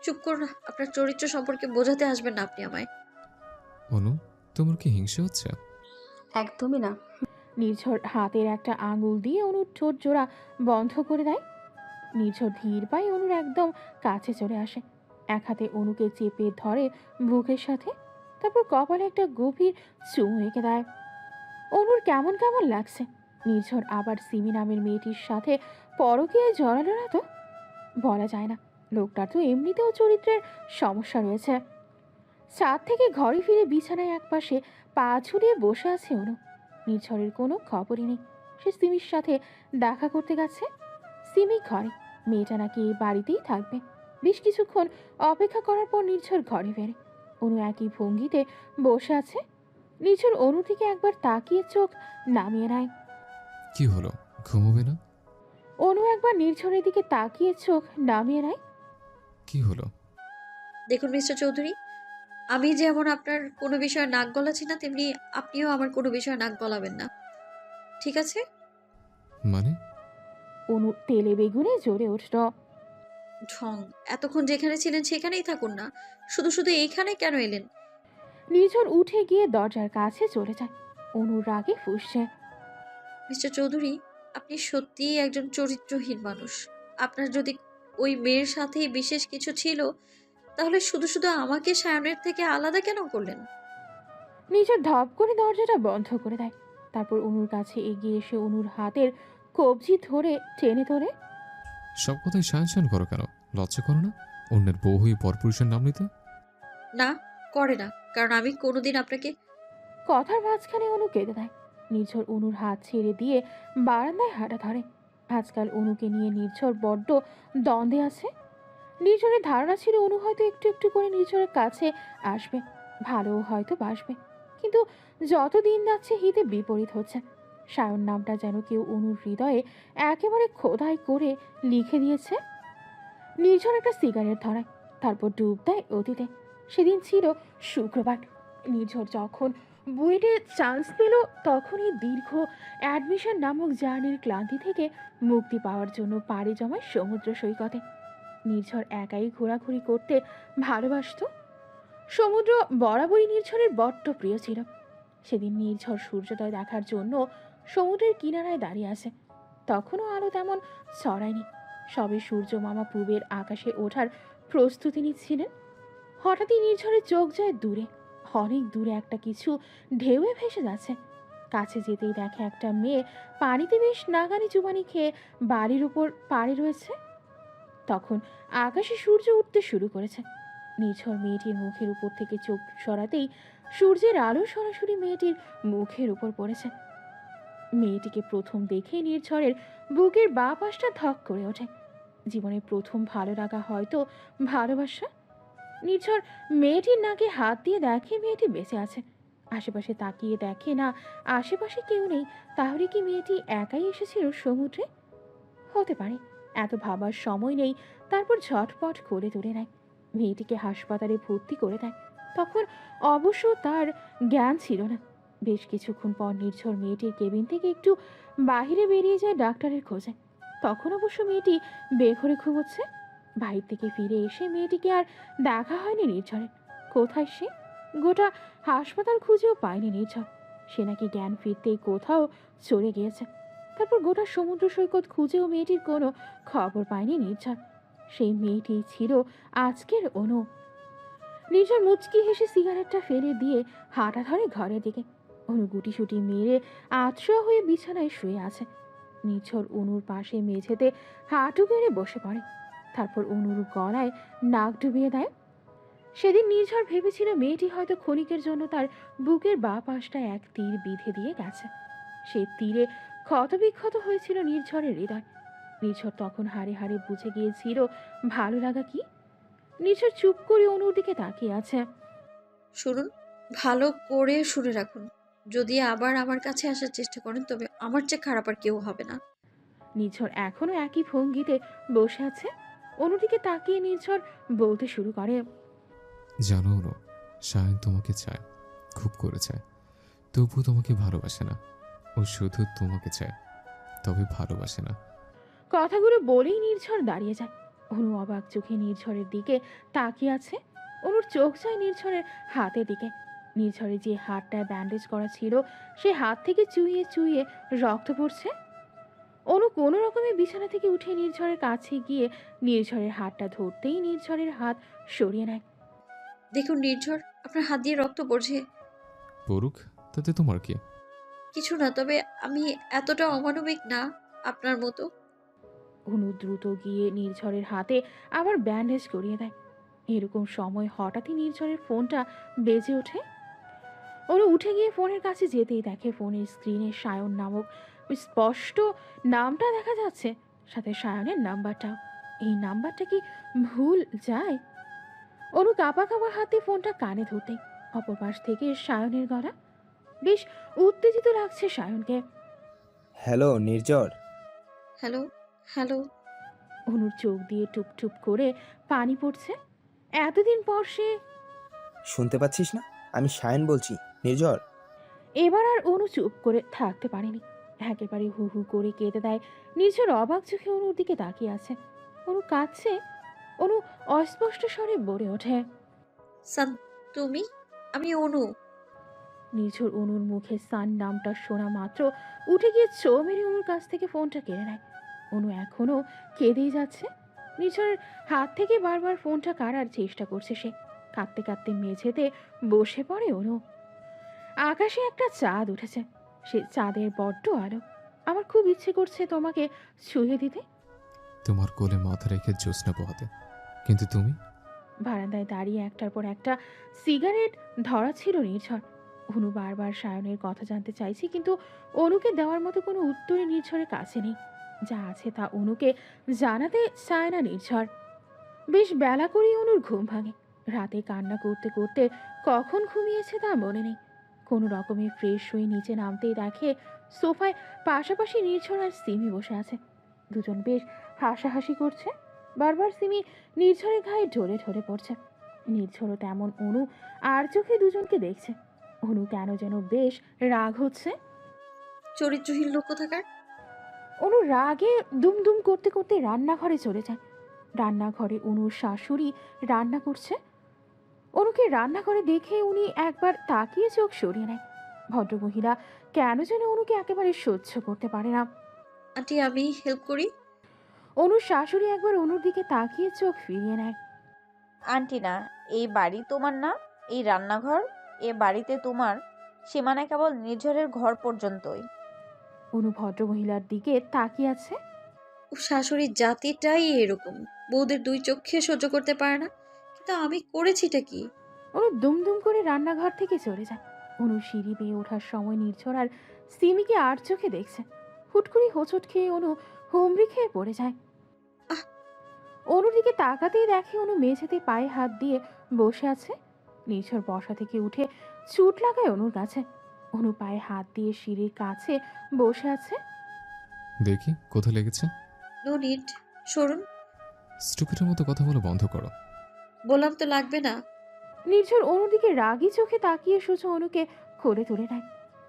চুপ করুন, আপনার চরিত্র সম্পর্কে বোঝাতে আসবেন না আপনি আমায়। অনু, তোমার কি হিংসা হচ্ছে? একদমই না। নির্ঝর হাতের একটা আঙুল দিয়ে অনুর ঠোঁট জোড়া বন্ধ করে দেয়। নির্ঝর ধীর পায়ে অনুর একদম কাছে চলে আসে, এক হাতে অনুকে চেপে ধরে বুকের সাথে, তারপর কপালে একটা গভীর চুমু এঁকে দেয়। অনুর কেমন কেমন লাগছে। নির্ঝর আবার সিমি নামের মেয়েটির সাথে পরকীয়ায় জড়ালো না তো? বলা যায় না, লোকটার তো এমনিতেও চরিত্রের সমস্যা রয়েছে। ছাদ থেকে ঘরে ফিরে বিছানায় একপাশে পা ঝুলিয়ে বসে আছে অনু। নির্ঝরের কোনো খবরই নেই। সে সিমির সাথে দেখা করতে গেছে। সিমি ঘরে, মেয়েটা নাকি এই বাড়িতেই থাকবে। বেশ কিছুক্ষণ অপেক্ষা করার পর নির্ঝর ঘরে ফেরে। অনু একই ভঙ্গিতে বসে আছে। নির্ঝর অনুর দিকে একবার তাকিয়ে চোখ নামিয়ে নেয়। কি হলো, ঘুমোবে না? অনু একবার নির্ঝরের দিকে তাকিয়ে চোখ নামিয়ে নেয়। কি হলো? দেখুন মিস্টার চৌধুরী, আমি যেমন আপনার কোনো বিষয়ে নাক গলাচ্ছি না, তেমনি আপনিও আমার কোনো বিষয়ে নাক গলাবেন না, ঠিক আছে? মানে? অনু তেলে বেগুনে জ্বলে উঠল। ঢং! এতক্ষণ যেখানে ছিলেন সেখানেই থাকুন না, শুধু শুধু এইখানে কেন এলেন? নির্ঝর উঠে গিয়ে দরজার কাছে চলে যায়। অনুর রাগে ফুঁসছে। মিস্টার চৌধুরী, আপনি সত্যিই একজন চরিত্রহীন মানুষ। আপনার যদি ওই মেয়ের সাথেই বিশেষ কিছু ছিল, তাহলে শুধু শুধু আমাকে সায়নের থেকে আলাদা কেন করলেন? নির্ঝর ধপ করে দরজাটা বন্ধ করে দেয়। তারপর অনুর কাছে এগিয়ে এসে অনুর হাতের কবজি ধরে টেনে ধরে। সব কথাই শান শান করো কেন? লজ্জা করো না অন্যের বউ হয়ে পরপুরুষের নাম নিতে? না, করে না, কারণ আমি কোনোদিন আপনাকে... কথার মাঝখানে অনু কেঁদে দেয়। নির্ঝর অনুর হাত ছেড়ে দিয়ে বারান্দায় হাঁটা ধরে। আজকাল অনুকে নিয়ে নির্ঝর বড্ড দ্বন্দ্বে আছে। নির্ঝরের ধারণা ছিল অনু হয়তো একটু একটু করে নির্ঝরের কাছে আসবে, ভালো হয়তো বাসবে। কিন্তু যত দিন যাচ্ছে হিতে বিপরীত হচ্ছে। সায়ন নামটা যেন কেউ অনুর হৃদয়ে একেবারে খোদাই করে লিখে দিয়েছে। নির্ঝর একটা সিগারেট ধরায়, তারপর ডুব দেয় অতীতে। সেদিন ছিল শুক্রবার। নির্ঝর যখন বুয়েটে চান্স পেল, তখনই দীর্ঘ অ্যাডমিশন নামক জার্নির ক্লান্তি থেকে মুক্তি পাওয়ার জন্য পাড়ি জমায় সমুদ্র সৈকতে। নির্ঝর একাই ঘোরাঘুরি করতে ভালোবাসত। সমুদ্র বরাবরই নির্ঝরের বড্ড প্রিয় ছিল। সেদিন নির্ঝর সূর্যোদয় দেখার জন্য সমুদ্রের কিনারায় দাঁড়িয়ে আছে। তখনও আলো তেমন ছড়ায়নি, সবে সূর্য মামা পূবের আকাশে ওঠার প্রস্তুতি নিচ্ছিলেন। হঠাৎই নির্ঝরের চোখ যায় দূরে, অনেক দূরে একটা কিছু ঢেউয়ে ভেসে যাচ্ছে। কাছে যেতেই দেখে একটা মেয়ে পানিতে বেশ নাগানি চুবানি খেয়ে বাড়ির উপর পাড়ে রয়েছে। তখন আকাশে সূর্য উঠতে শুরু করেছে। নির্ঝর মেয়েটির মুখের উপর থেকে চোখ সরাতেই সূর্যের আলো সরাসরি মেয়েটির মুখের উপর পড়েছে। মেয়েটিকে প্রথম দেখে নির্ঝরের বুকের বাঁ পাশটা ধক করে ওঠে। জীবনের প্রথম ভালো লাগা হয়তো ভালোবাসা। নির্ঝর মেয়েটির নাকে হাত দিয়ে দেখে মেয়েটি বেঁচে আছে। আশেপাশে তাকিয়ে দেখে না আশেপাশে কেউ নেই। তাহলে কি মেয়েটি একাই এসেছিল সমুদ্রে? হতে পারে, এত ভাবার সময় নেই। তারপর ঝটপট করে তুলে নেয়, মেয়েটিকে হাসপাতালে ভর্তি করে দেয়। তখন অবশ্য তার জ্ঞান ছিল না। বেশ কিছুক্ষণ পর নির্ঝর মেয়েটির কেবিন থেকে একটু বাহিরে বেরিয়ে যায় ডাক্তারের খোঁজে। তখন অবশ্য মেয়েটি বেঘরে ঘুমোচ্ছে। বাহির থেকে ফিরে এসে মেয়েটিকে আর দেখা হয়নি নির্ঝরের। কোথায় সে? গোটা হাসপাতাল খুঁজেও পায়নি নির্ঝর। সে নাকি জ্ঞান ফিরতেই কোথাও চলে গিয়েছে। তারপর গোটা সমুদ্র সৈকত খুঁজেও মেয়েটির কোনো খবর পায়নি নির্ঝর। সেই মেয়েটি ছিল আজকের অনু। নির্ঝর মুচকি হেসে সিগারেটটা ফেলে দিয়ে হাঁটা ধরে ঘরের দিকে। অনু গুটিসুটি মেরে আতশোয়া হয়ে বিছানায় শুয়ে আছে। নির্ঝর অনুর পাশে মেঝেতে হাঁটু গেড়ে বসে পড়ে। তারপর অনুর গলায় নাক ডুবিয়ে দেয়। সেদিন নির্ঝর ভেবেছিল মেয়েটি হয়তো ক্ষণিকের জন্য তার বুকের বাঁ পাশটা এক তীর বিঁধে দিয়ে গেছে। সে তীরে ক্ষতবিক্ষত হয়েছিল নির্ঝরের হৃদয়। নির্ঝর তখন হাড়ে হাড়ে বুঝে গিয়েছিল ভালো লাগা কি। নির্ঝর চুপ করে অনুর দিকে তাকিয়ে আছে। শুনুন, ভালো করে শুনে রাখুন। যদি আবার আমার কাছে আসার চেষ্টা করেন তবে আমার চেয়ে খারাপ আর কেউ হবে না। নির্ঝর এখনো একই ভঙ্গিতে বসে আছে। অনুদিকে তাকিয়ে নির্ঝর বলতে শুরু করে। জানো অনু, সায়ন তোমাকে চায়, খুব করে চায়, তবুও তোমাকে ভালোবাসে না। ও শুধু তোমাকে চায়, তবে ভালোবাসে না। কথাগুলো বলেই নির্ঝর দাঁড়িয়ে যায়। অনু অবাক চোখে নির্ঝরের দিকে তাকিয়ে আছে। অনুর চোখ যায় নির্ঝরের হাতের দিকে। নির্ঝরের যে হাতটায় ব্যান্ডেজ করা ছিল সে হাত থেকে চুইয়ে চুইয়ে রক্ত পড়ছে। অনু কোনো রকমে বিছানা থেকে উঠে নির্ঝরের কাছে গিয়ে নির্ঝরের হাতটা ধরতেই নির্ঝরের হাত সরিয়ে নেয়। দেখুন নির্ঝর, আপনার হাত দিয়ে রক্ত পড়ছে। পড়ুক, তাতে তোমার কি? কিছু না, তবে আমি এতটা অমানবিক না আপনার মতো। অনু দ্রুত গিয়ে নির্ঝরের হাতে আবার ব্যান্ডেজ করিয়ে দেয়। এরকম সময় হঠাৎই নির্ঝরের ফোনটা বেজে ওঠে। অনু উঠে গিয়ে ফোনের কাছে যেতেই দেখে ফোনের স্ক্রিনে সায়ন নামক স্পষ্ট নামটা দেখা যাচ্ছে, সাথে সায়নের নাম্বারটাও। এই নাম্বারটা কি ভুল যায়? অনু কাঁপা কাঁপা হাতে ফোনটা কানে ধরতেই অপর পাশ থেকে সায়নের গলা। বেশ উত্তেজিত লাগছে সায়নকে। হ্যালো নির্ঝর। Hello, hello. অনুর চোখ দিয়ে টুপ টুপ করে পানি পড়ছে। এতদিন পর সে শুনতে পাচ্ছিস না? আমি সায়ন বলছি নির্ঝর। এবার আর অনু চুপ করে থাকতে পারেনি, একেবারে হু হু করে কেঁদে দেয়। নিজের অবাক চোখে অনুর দিকে তাকিয়ে আছে। অনু কাঁদছে। অনু অস্পষ্ট স্বরে বলে ওঠে। সান, তুমি? আমি অনু। নিঝর অনুর মুখে সান নামটা শোনা মাত্র উঠে গিয়ে চো মেরে অনুর কাছ থেকে ফোনটা কেড়ে নেয়। অনু এখনো কেঁদেই যাচ্ছে। নিঝরের হাত থেকে বারবার ফোনটা কাড়ার চেষ্টা করছে সে। কাঁদতে কাঁদতে মেঝেতে বসে পড়ে অনু। আকাশে একটা চাঁদ উঠেছে, সে চাঁদের বড্ড আলো। আমার খুব ইচ্ছে করছে তোমাকে ছুঁয়ে দিতে, তোমার কোলে মাথা রেখে জ্যোৎস্না পোহাতে, কিন্তু তুমি? বারান্দায় দাঁড়িয়ে একটার পর একটা সিগারেট ধরা ছিল নির্ঝর। অনু বারবার সায়নের কথা জানতে চাইছে, কিন্তু অনুকে দেওয়ার মতো কোনো উত্তরে নির্ঝরের কাছে নেই। যা আছে তা অনুকে জানাতে চায় না নির্ঝর। বেশ বেলা করেই অনুর ঘুম ভাঙে। রাতে কান্না করতে করতে কখন ঘুমিয়েছে তা মনে নেই। কোনো রকমে ফ্রেশ হয়ে নিচে নামতেই দেখে সোফায় পাশাপাশি নির্ঝর আর সিমি বসে আছে। দুজন বেশ হাসাহাসি করছে। বারবার সিমি নির্ঝরের গায়ে ঢলে ঢলে পড়ছে। নির্ঝরও তেমন অনু আর চোখে দুজনকে দেখছে। অনু কেন যেন বেশ রাগ হচ্ছে। চরিত্রহীন লোক কোথাকার। অনু রাগে দুমদুম করতে করতে রান্নাঘরে চলে যায়। রান্নাঘরে অনুর শাশুড়ি রান্না করছে। অনুকে রান্নাঘরে দেখে উনি একবার তাকিয়ে চোখ সরিয়ে নেয়। ভদ্রমহিলা কেন যেন অনুকে একেবারে সহ্য করতে পারে না। আন্টি, আমি হেল্প করি। অনুর শাশুড়ি একবার অনুর দিকে তাকিয়ে চোখ ফিরিয়ে নেয়। আন্টি না, এই বাড়ি তোমার না, এই রান্নাঘর এ বাড়িতে তোমার সীমানা কেবল নির্ঝরের ঘর পর্যন্তই। অনু ভদ্রমহিলার দিকে তাকিয়ে আছে। ও শাশুড়ির জাতিটাই এরকম, বউদের দুই চোখে সহ্য করতে পারে না। কিন্তু আমি করেছিটা কি? অনু দুমদুম করে রান্নাঘর থেকে চলে যায়। অনু সিঁড়ি বেয়ে ওঠার সময় নির্ঝর আর সিমিকে আর চোখে দেখছে। হুট করে হোঁচট খেয়ে অনু হুমড়ি খেয়ে পড়ে যায়। আহ! অনুর দিকে তাকাতেই দেখে অনু মেঝেতে পায়ে হাত দিয়ে বসে আছে। নির্ঝর বসা থেকে উঠে চুট লাগায় অনুর কাছে। অনু পায়ে হাত দিয়ে সিঁড়ির কাছে বসে আছে। দেখি কোথায় লেগেছে। No need, সরুন। স্টুপিডের মতো কথা বলে বন্ধ করো। বললাম তো লাগবে না। নির্ঝর অনুর দিকে রাগি চোখে তাকিয়ে সোজা অনুকে কোলে তুলে নেয়।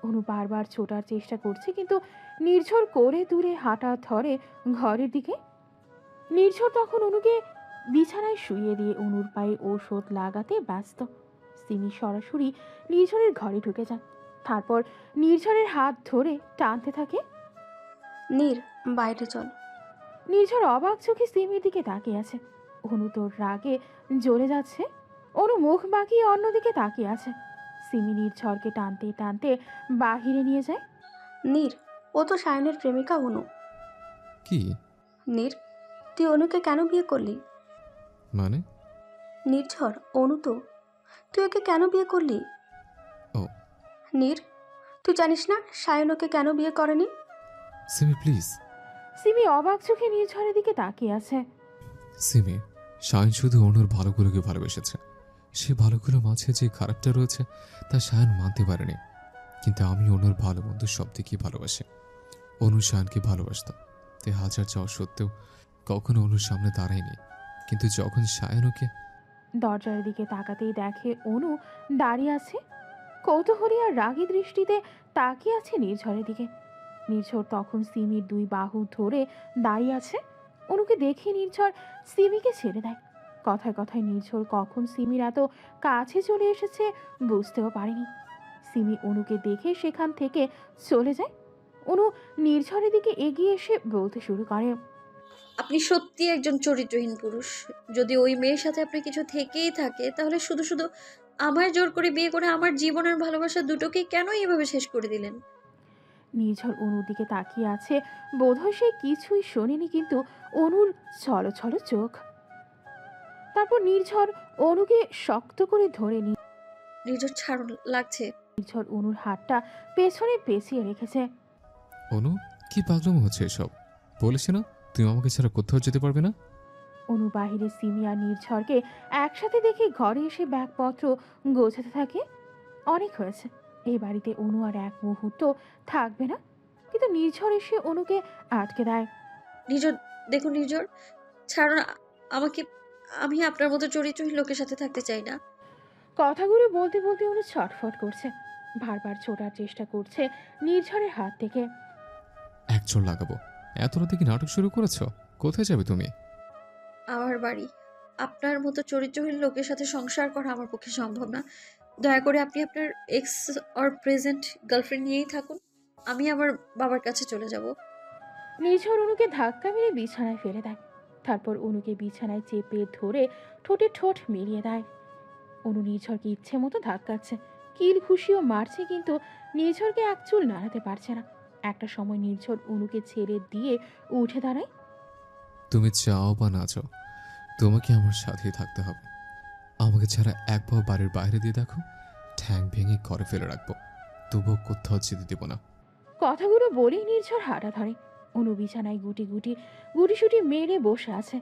অনু বারবার ছোটার চেষ্টা করছে, কিন্তু নির্ঝর কোলে তুলে হাঁটা ধরে ঘরের দিকে। নির্ঝর তখন অনুকে বিছানায় শুইয়ে দিয়ে অনুর পায়ে ঔষধ লাগাতে ব্যস্ত। সিমি সরাসরি নির্ঝরের ঘরে ঢুকে যায়। তারপর নির্ঝরের হাত ধরে টানতে থাকে। নীর, বাইরে চল। নির্ঝর অবাক চোখে সিমির দিকে তাকিয়ে আছে। অনু তোর রাগে জ্বলে যাচ্ছে। অনু মুখ বাঁকিয়ে অন্যদিকে তাকিয়ে আছে। সিমি নির্ঝরকে টানতে টানতে বাহিরে নিয়ে যায়। নীর, ও তো সায়নের প্রেমিকা অনু। কি নীর, তুই অনুকে কেন বিয়ে করলি? মানে? নির্ঝর, অনু তো। তুই ওকে কেন বিয়ে করলি? ও। নীর, তুই জানিস না সায়ন ওকে কেন বিয়ে করেনি? সিমি প্লিজ। সিমি অবাক চোখে নির্ঝরের দিকে তাকিয়ে আছে। সিমি, শাইন শুধু অনুর ভালোগুলোকে ভালোবেসেছে, সে ভালোগুলোর মাঝে যে খারাপটা রয়েছে তা সায়ন মানতে পারেনি, কিন্তু আমি অনুর ভালো মন্দ সব দিকেই ভালোবাসি। অনু সায়নকে ভালোবাসতাম, তাই হাজার চাওয়া সত্ত্বেও কখনো অনুর সামনে দাঁড়ায়নি। কিন্তু যখন সায়ন ওকে দরজার দিকে তাকাতেই দেখে অনু দাঁড়িয়ে আছে, কৌতূহলী আর রাগী দৃষ্টিতে তাকিয়ে আছে নির্ঝরের দিকে। নির্ঝর তখন সিমির দুই বাহু ধরে দাঁড়িয়ে আছে। অনুকে দেখে নির্ঝর সিমিকে ছেড়ে দেয়। কথায় কথায় নির্ঝর কখন সিমির এত কাছে চলে এসেছে বুঝতেও পারেনি। সিমি অনুকে দেখে সেখান থেকে চলে যায়। অনু নির্ঝরের দিকে এগিয়ে এসে বলতে শুরু করে, আপনি সত্যি একজন চরিত্রহীন পুরুষ। যদি ওই মেয়ের সাথে আপনার কিছু থেকেই থাকে, তাহলে শুধু শুধু আমায় জোর করে বিয়ে করে আমার জীবনের ভালোবাসা দুটোকে কেন এভাবে শেষ করে দিলেন? নির্ঝর অনুর দিকে তাকিয়ে আছে, বোধহয় সে কিছুই শোনেনি, কিন্তু অনুর ছলো ছলো চোখ। তারপর নির্ঝর অনুকে শক্ত করে ধরে নির্ঝর ছাড়ুন, লাগছে। নির্ঝর অনুর হাতটা পেছনে পেঁচিয়ে রেখেছে। অনু, কি পাগলামো হচ্ছে এসব? বলেছি না তুমি আমাকে ছাড়া কোথাও যেতে পারবে না। অনু বাহিরে সিমি আর নির্ঝরকে একসাথে দেখে ঘরে এসে ব্যাগপত্র গোছাতে থাকে। অনেক হয়েছে, এই বাড়িতে অনু আর এক মুহূর্ত থাকবে না। কিন্তু নির্ঝর এসে অনুকে আটকে দেয়। নির্ঝর, দেখুন নির্ঝর, ছাড়ুন আমাকে। আমি আপনার মতো চরিত্রহীন লোকের সাথে থাকতে চাই না। কথাগুলো বলতে বলতে অনু ছটফট করছে, বারবার ছোটার চেষ্টা করছে নির্ঝরের হাত থেকে। এক চোর লাগাবো। এত রাতে কি নাটক শুরু করেছো? কোথায় যাবে তুমি? আমার বাড়ি। আপনার মতো চরিত্রহীন লোকের সাথে সংসার করা আমার পক্ষে সম্ভব না। দয়া করে আপনি আপনার এক্স অর প্রেজেন্ট গার্লফ্রেন্ড নিয়েই থাকুন। আমি আমার বাবার কাছে চলে যাব। নির্ঝর অনুকে ধাক্কা মেরে বিছানায় ফেলে দেয়। তারপর অনুকে বিছানায় চেপে ধরে ঠোঁটে ঠোঁট মিলিয়ে দেয়। অনু নির্ঝরকে ইচ্ছে মতো ধাক্কাচ্ছে, কিল ঘুষিও মারছে, কিন্তু নির্ঝরকে এক চুল নাড়াতে পারছে না। একটা সময় নির্ঝর অনুকে ছেড়ে দিয়ে উঠে দাঁড়ায়। তুমি চাও বা না চাও, তোমাকে আমার সাথেই থাকতে হবে। আমাকে ছাড়া এক পাও বাড়ির বাইরে দিয়ে দেখো, ঠ্যাং ভেঙে ঘরে ফেলে রাখবো, তবুও কোথাও যেতে দেবো না। কথাগুলো বলেই নির্ঝর হাঁটা ধরে। অনু বিছানায় গুটি গুটি গুটিসুটি মেরে বসে আছে।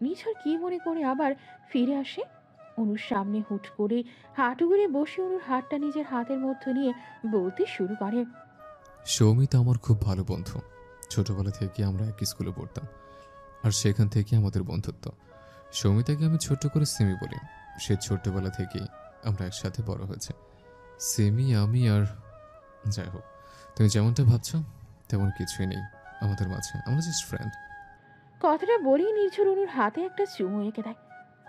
নির্ঝর কি মনে করে আবার ফিরে আসে। অনুর সামনে হুট করে হাঁটু গড়ে বসে অনুর হাতটা নিজের হাতের মধ্যে নিয়ে বলতে শুরু করে, সৌমিতা আমার খুব ভালো বন্ধু। ছোটবেলা থেকে আমরা একই স্কুলে পড়তাম, আর সেখান থেকে আমাদের বন্ধুত্ব। সৌমিতাকে আমি ছোট্ট করে সেমি বলি। সে ছোট্টবেলা থেকেই আমরা একসাথে বড় হয়েছে। সেমি, আমি আর যাই হোক, তুমি যেমনটা ভাবছো তেমন কিছুই নেই আমাদের মাঝে, আমরা জাস্ট ফ্রেন্ড। কথাটা বলেই নির্ঝর অনুর হাতে একটা চুমু এঁকে দেয়।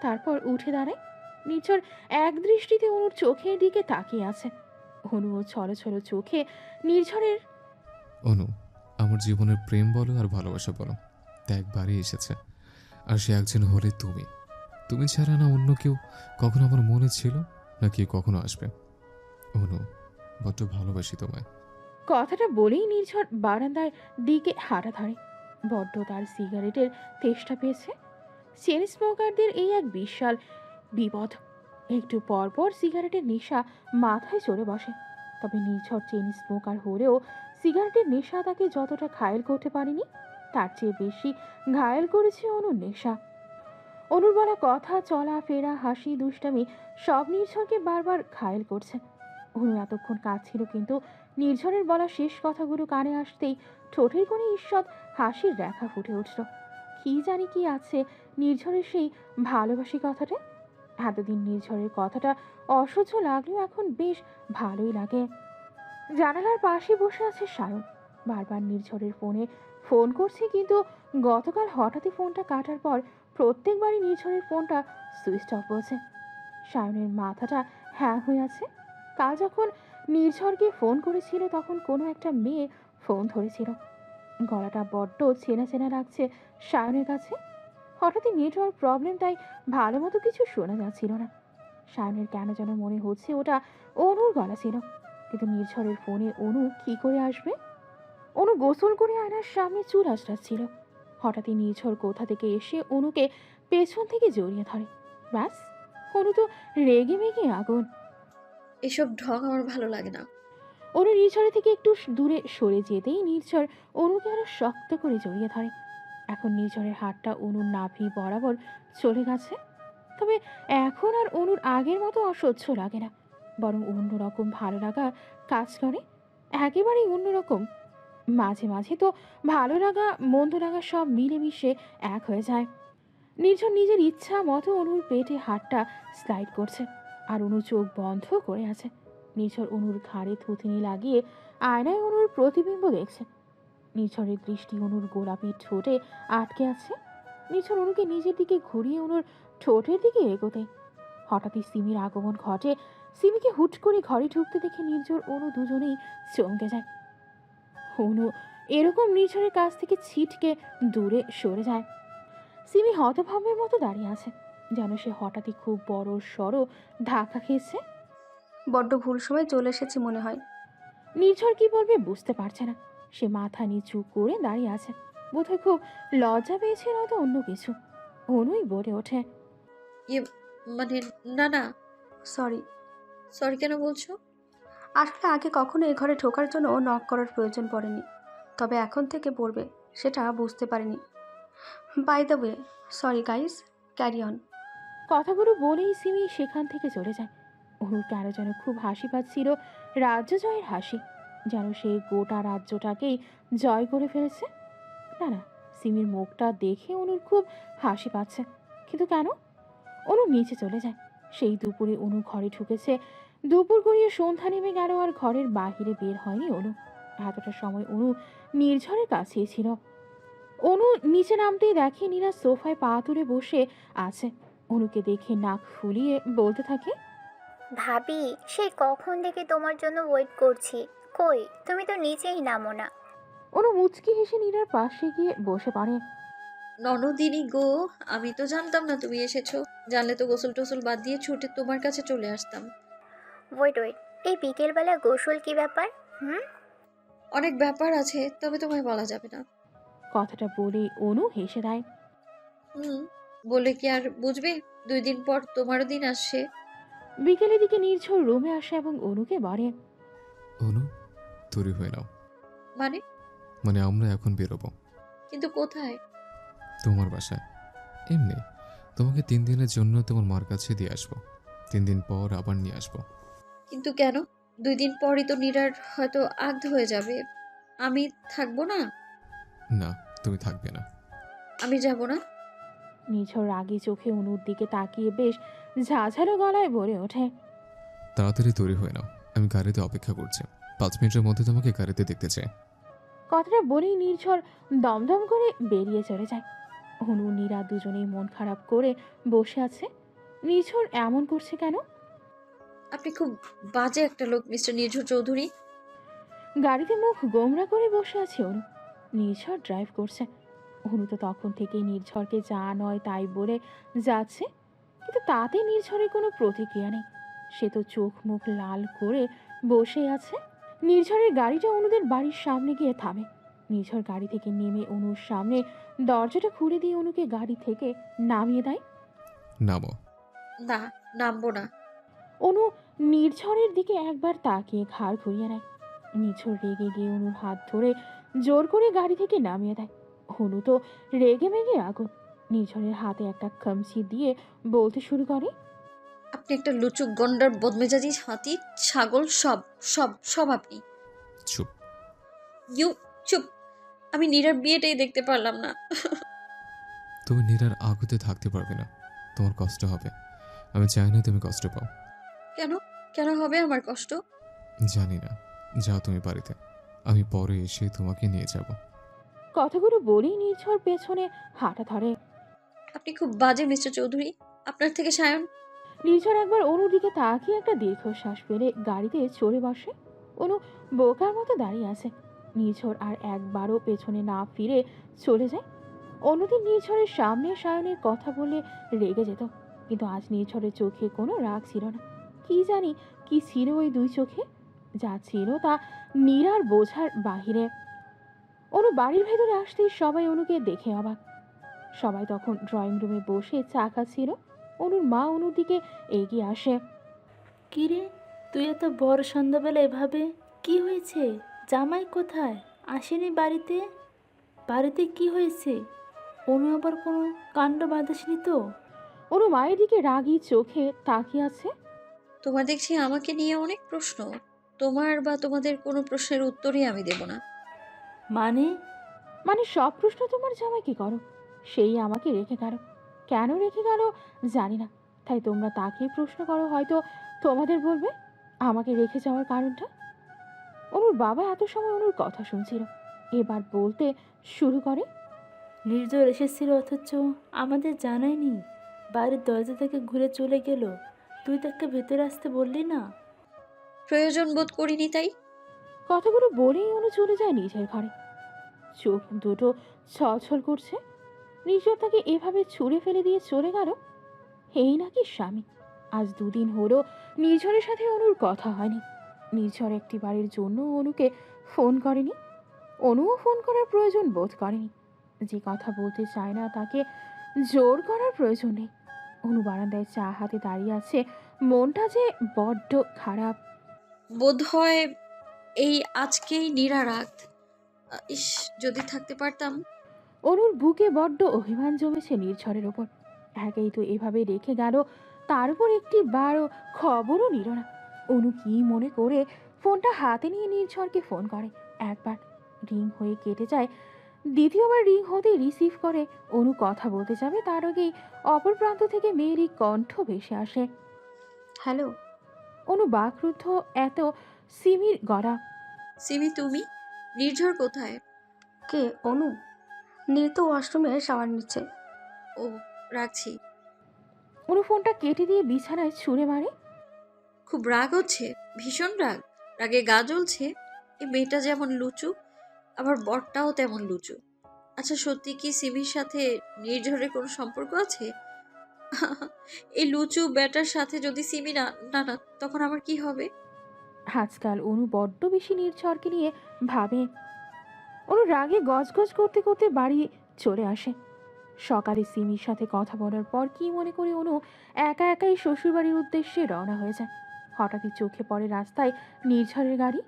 তারপর উঠে দাঁড়ায়। নির্ঝর এক দৃষ্টিতে অনুর চোখের দিকে তাকিয়ে আছে। অনুও ছলো ছলো চোখে নির্ঝরের অনু, আমার জীবনের প্রেম বলো আর ভালোবাসা বলো, তা একবারই এসেছে, আর সে একজন হলে তুমি। তুমি ছাড়া না অন্য কেউ কখনো আমার মনে ছিল, নাকি কখনো আসবে। অনু, বড্ড ভালোবাসি তোমায়। কথাটা বলেই নির্ঝর বারান্দার দিকে হাঁটা ধরে। বড্ড তার সিগারেটের তেষ্টা পেয়েছে। চেন স্মোকারদের এই এক বিশাল বিপদ। একটু পর পর সিগারেটের নেশা মাথায় চড়ে বসে। তবে নির্ঝর চেন স্মোকার হলেও সিগারেটের নেশা তাকে যতটা ঘায়েল করতে পারেনি, তার চেয়ে বেশি ঘায়েল করেছে অনুর নেশা। অনুর বলা কথা, চলা ফেরা, হাসি, দুষ্টামি সব নির্ঝরকে বারবার ঘায়েল করছে। অনু এতক্ষণ কাঁদছিল, কিন্তু নির্ঝরের বলা শেষ কথাগুলো কানে আসতেই ঠোঁটের কোণে ঈষৎ হাসির রেখা ফুটে উঠল। কি জানি কি আছে নির্ঝরের সেই ভালোবাসি কথাটা। এতদিন নির্ঝরের কথাটা অসহ্য লাগলেও এখন বেশ ভালোই লাগে। জানালার পাশে বসে আছে সায়ন। বারবার নির্ঝরের ফোনে ফোন করছে, কিন্তু গতকাল হঠাৎই ফোনটা কাটার পর প্রত্যেকবারই নির্ঝরের ফোনটা সুইচ অফ বলছে। সায়নের মাথাটা হ্যাং হয়ে আছে। কাল যখন নির্ঝরকে ফোন করেছিল তখন কোনো একটা মেয়ে ফোন ধরেছিল। গলাটা বড্ড চেনা চেনা লাগছে সায়নের কাছে। হঠাৎই নেটওয়ার্ক প্রবলেম, তাই ভালো মতো কিছু শোনা যাচ্ছিল না। সায়নের কেন যেন মনে হচ্ছে ওটা অনুর গলা ছিল। কিন্তু নির্ঝরের ফোনে অনু কি করে আসবে? অনু গোসল করে আয়নার সামনে চুল আঁচড়াচ্ছিল। হঠাৎই নির্ঝর কোথা থেকে এসে অনুকে পেছন থেকে জড়িয়ে ধরে। ব্যাস, অনু তো রেগে মেগে আগুন। এসব ঢং আমার ভালো লাগে না। অনু নির্ঝরের থেকে একটু দূরে সরে যেতেই নির্ঝর অনুকে আরো শক্ত করে জড়িয়ে ধরে। এখন নির্ঝরের হাতটা অনুর নাভি বরাবর চলে গেছে। তবে এখন আর অনুর আগের মতো অসহ্য লাগে না, বরং অন্যরকম ভালো লাগা কাজ করে, একেবারেই অন্যরকম। মাঝে মাঝে তো ভালো লাগা মন্দ লাগা সব মিলেমিশে এক হয়ে যায়। নির্ঝর নিজের ইচ্ছা মতো অনুর পেটে হাতটা স্লাইড করছে, আর অনু চোখ বন্ধ করে আছে। নির্ঝর অনুর ঘাড়ে থুতনি লাগিয়ে আয়নায় অনুর প্রতিবিম্ব দেখছে। নির্ঝরের দৃষ্টি অনুর গোলাপি ঠোঁটে আটকে আছে। নির্ঝর অনুকে নিজের দিকে ঘুরিয়ে অনুর ঠোঁটের দিকে এগোতে হঠাৎই সিমির আগমন ঘটে। সিমিকে হুট করে ঘরে ঢুকতে দেখে নির্ঝর অনু দুজনেই চমকে যায়। অনু এরকম নির্ঝরের কাছ থেকে ছিটকে দূরে সরে যায়। সিমি হতভাবের মতো দাঁড়িয়ে আছে, যেন সে হঠাৎই খুব বড় সড়ো ধাক্কা খেয়েছে। বড্ড ভুল সময় চলে এসেছি মনে হয়। নির্ঝর কি বলবে বুঝতে পারছে না। সে মাথা নিচু করে দাঁড়িয়ে আছে, বোধহয় খুব লজ্জা পেয়েছে, নয়তো অন্য কিছু। অনুই বলে ওঠে, ইয়ে মানে না না, সরি। সরি কেন বলছো? আসলে আগে কখনো এ ঘরে ঢোকার জন্য নক করার প্রয়োজন পড়েনি, তবে এখন থেকে পড়বে সেটা বুঝতে পারিনি। By the way, sorry guys, carry on. কথাগুলো বলেই সিমি সেখান থেকে চলে যায়। অনুর কেন যেন খুব হাসি পাচ্ছিল, রাজ্য জয়ের হাসি, যেন সে গোটা রাজ্যটাকেই জয় করে ফেলেছে। না না, সিমির মুখটা দেখে অনুর খুব হাসি পাচ্ছে, কিন্তু কেন? অনু নিচে চলে যায়। সেই দুপুরে অনু ঘরে ঢুকেছে। দুপুর গড়িয়ে সন্ধ্যা নেমে গেল, আর ঘরের বাহিরে বের হয়নি অনু। এতটা সময় অনু নির্ঝরের কাছেই ছিল। অনু নিচে নামতেই দেখে নীরা সোফায় পা তুলে বসে আছে। অনুকে দেখে নাক ফুলিয়ে বলতে থাকে, ভাবি, সেই কখন থেকে তোমার জন্য ওয়েট করছি, কই তুমি তো নিচেই নামো না। অনু মুচকি হেসে নীরার পাশে গিয়ে বসে পড়ে। ননদিনী গো, আমি তো জানতাম না তুমি এসেছো। জানলে তো গোসল টোসল বাদ দিয়ে ছুটে তোমার কাছে চলে আসতাম। ওয়েট ওয়েট, এই বিকেলবেলা গোসল কি ব্যাপার? হুম। অনেক ব্যাপার আছে, তবে তোমায় বলা যাবে না। কথাটা বলেই অনু হেসে দেয়। হুম, বলে কি আর বুঝবে? 2 দিন পর তোমারও দিন আসছে। বিকেলের দিকে নির্ঝর রুমে আসে এবং অনুকে বলে, অনু, তৈরি হয়ে নাও। মানে? মানে আমরা এখন বেরোবো। কিন্তু কোথায়? তোমার বাসায়। এমনি তোমাকে 3 দিনের জন্য তোমার মার কাছে দিয়ে আসবো। 3 দিন পর আবার নিয়ে আসবো। কিন্তু কেন? 2 দিন পরই তো নীরার হয়তো আগ্ধ হয়ে যাবে। আমি থাকবো না। না, তুমি থাকবে না। আমি যাব না। নির্ঝর রাগী চোখে অনুর দিকে তাকিয়ে বেশ ঝাঝালো গলায় বলে ওঠে, তাড়াতাড়ি তৈরি হয়ে নাও, আমি গাড়িতে অপেক্ষা করছি। 5 মিনিটের মধ্যে তোমাকে গাড়িতে দেখতে চাই। কথাটা বলেই নির্ঝর দমদম করে বেরিয়ে চলে যায়। অনু নীরা দুজনেই মন খারাপ করে বসে আছে। নির্ঝর এমন করছে কেন? আপনি খুব বাজে একটা লোক, মিস্টার নির্ঝর চৌধুরী। গাড়িতে মুখ গোমরা করে বসে আছে অনু। নির্ঝর ড্রাইভ করছে। অনু তো তখন থেকেই নির্ঝরকে যা নয় তাই বলে যাচ্ছে, কিন্তু তাতে নির্ঝরের কোনো প্রতিক্রিয়া নেই। সে তো চোখ মুখ লাল করে বসে আছে। নির্ঝরের গাড়িটা অনুদের বাড়ির সামনে গিয়ে থামে। নির্ঝর গাড়ি থেকে নেমে অনুর সামনে দরজাটা খুলে দিয়ে অনুকে গাড়ি থেকে নামিয়ে দেয়। নামো। না, নামবো না। অনু নির্ঝরের দিকে একবার তাকিয়ে ঘাড় ঘুরিয়ে নেয়। নির্ঝর রেগে গিয়ে অনুর হাত ধরে জোর করে গাড়ি থেকে নামিয়ে দেয়। অনু তো রেগে মেগে আগুন। নির্ঝরের হাতে একটা খামচি দিয়ে বলতে শুরু করে, আপনি একটা লুচু গন্ডার, বদমেজাজি, হাতি, ছাগল, সব সব সব আপনি। চুপ। ইউ চুপ। আমি নীরার বিয়েটাই দেখতে পারলাম না। তুমি নীরার আগুতে থাকতে পারবে না, তোমার কষ্ট হবে। আমি চাই না তুমি কষ্ট পাও। কেন? কেন হবে আমার কষ্ট? জানি না, যাও তুমি বাড়িতে, আমি পরে এসে তোমাকে নিয়ে যাব। কথাগুলো বলেই নির্ঝর পেছনে হাঁটা ধরে। আপনি খুব বাজে মিস্টার চৌধুরী। আপনার থেকে সায়ন। নির্ঝর একবার অনুর দিকে তাকিয়ে একটা দীর্ঘশ্বাস ফেলে গাড়িতে চড়ে বসে। অনু বোকার মতো দাঁড়িয়ে আছে। নির্ঝর আর একবারও পেছনে না ফিরে চলে যায়। অন্যদিন নির্ঝরের সামনে সায়নের কথা বলে রেগে যেত, কিন্তু আজ নির্ঝরের চোখে কোনো রাগ ছিল না। কি জানি কি ছিল ওই দুই চোখে, যা ছিল তা নীরার বোঝার বাহিরে। অনু বাড়ির ভেতরে আসতেই সবাই অনুকে দেখে অবাক। সবাই তখন ড্রয়িং রুমে বসে চা খাচ্ছিল। অনুর মা অনুর দিকে এগিয়ে আসে। কিরে, তুই এত বড় সন্ধ্যাবেলা এভাবে? কি হয়েছে? জামাই কোথায়? আসেনি বাড়িতে? বাড়িতে কি হয়েছে? অনু আবার কোনো কাণ্ড বাঁধাসনি তো? অনু মায়ের দিকে রাগী চোখে তাকিয়ে আছে। তোমার দেখছি আমাকে নিয়ে অনেক প্রশ্ন। তোমার বা তোমাদের কোনো প্রশ্নের উত্তরই আমি দেব না। মানে? মানে সব প্রশ্ন তোমার জামাইকে করো, সেই আমাকে রেখে গেল। কেন রেখে গেল জানি না, তাই তোমরা তাকেই প্রশ্ন করো, হয়তো তোমাদের বলবে আমাকে রেখে যাওয়ার কারণটা। অনুর বাবা এত সময় অনুর কথা শুনছিল, এবার বলতে শুরু করে। নির্ঝর এসেছিল অথচ আমাদের জানায়নি, বাড়ির দরজা থেকে ঘুরে চলে গেল। তুই তাকে ভেতরে আসতে বললি না? প্রয়োজন বোধ করিনি তাই। কথাগুলো বলেই অনু চলে যায় নিজের ঘরে। চোখ দুটো ছলছল করছে। নির্ঝর তাকে এভাবে ছুঁড়ে ফেলে দিয়ে চলে গেল, এই নাকি স্বামী। আজ 2 দিন হলো নির্ঝরের সাথে অনুর কথা হয়নি। নির্ঝর একটি বাড়ির জন্য অনুকে ফোন করেনি, অনুও ফোন করার প্রয়োজন বোধ করেনি। যে কথা বলতে চায় না তাকে জোর করার প্রয়োজন নেই। অনু বারান্দায় চা হাতে দাঁড়িয়ে আছে, মনটা যে বড্ড খারাপ। বোধ হয় এই আজকেই নিরারাত। ইস, যদি থাকতে পারতাম। অনুর বুকে বড্ড অভিমান জমেছে নির্ঝরের ওপর। একেই তো এভাবে রেখে গেল, তার উপর একটি বারো খবরও নিল না। অনু কি মনে করে ফোনটা হাতে নিয়ে নির্ঝরকে ফোন করে। একবার রিং হয়ে কেটে যায়, দ্বিতীয়বার রিং হতেই রিসিভ করে। অনু কথা বলতে যাবে, তার আগেই অপর প্রান্ত থেকে মেয়েরই কণ্ঠ ভেসে আসে। হ্যালো। অনু বাকরুদ্ধ, এত সিমির গড়া। সিমি তুমি? নির্ঝর কোথায়? কে? অনু? নীর তো ওয়াশরুমে শাওয়ার নিচ্ছে। ও, রাখছি। অনু ফোনটা কেটে দিয়ে বিছানায় ছুঁড়ে মারে। খুব রাগ হচ্ছে, ভীষণ রাগ। রাগে গা জ্বলছে। এই মেয়েটা যেমন লুচু, আবার বরটাও তেমন লুচু। আচ্ছা, সত্যি কি সিমির সাথে নির্ঝরের কোনো সম্পর্ক আছে? এই লুচু ব্যাটার সাথে যদি সিমি না না না, তখন আমার কি হবে? আজকাল অনু বড্ড বেশি নির্ঝরকে নিয়ে ভাবে। অনু রাগে গজগজ করতে করতে বাড়ি চলে আসে। সকালে সিমির সাথে কথা বলার পর কি মনে করে অনু একা একাই শ্বশুরবাড়ির উদ্দেশ্যে রওনা হয়ে যায়। হঠাৎই চোখে পড়ে রাস্তায় নির্ঝরের গাড়ি।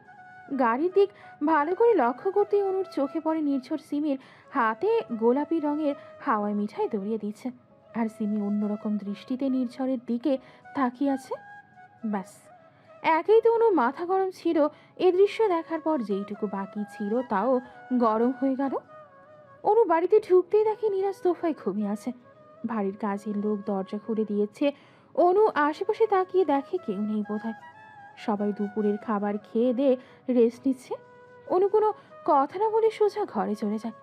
গাড়ির দিক ভালো করে লক্ষ্য করতেই অনুর চোখে পড়ে নির্ঝর সিমির হাতে গোলাপি রঙের হাওয়াই মিঠাই দড়িয়ে দিচ্ছে, আর সিমি অন্যরকম দৃষ্টিতে নির্ঝরের দিকে তাকিয়ে আছে। ব্যাস, একেই তো অনু মাথা গরম ছিল। এ দৃশ্য দেখার পর যেইটুকু বাকি ছিল তাও গরম হয়ে গেল। অনু বাড়িতে ঢুকতেই দেখে নিরাজ সোফায় ঘুমিয়ে আছে। বাড়ির কাজের লোক দরজা খুলে দিয়েছে। অনু আশেপাশে তাকিয়ে দেখে কেউ নেই বোধহয়। সবাই দুপুরের খাবার খেয়ে দিয়ে রেস্ট নিচ্ছে। অনু কোনো কথা না বলে সোজা ঘরে চলে যায়।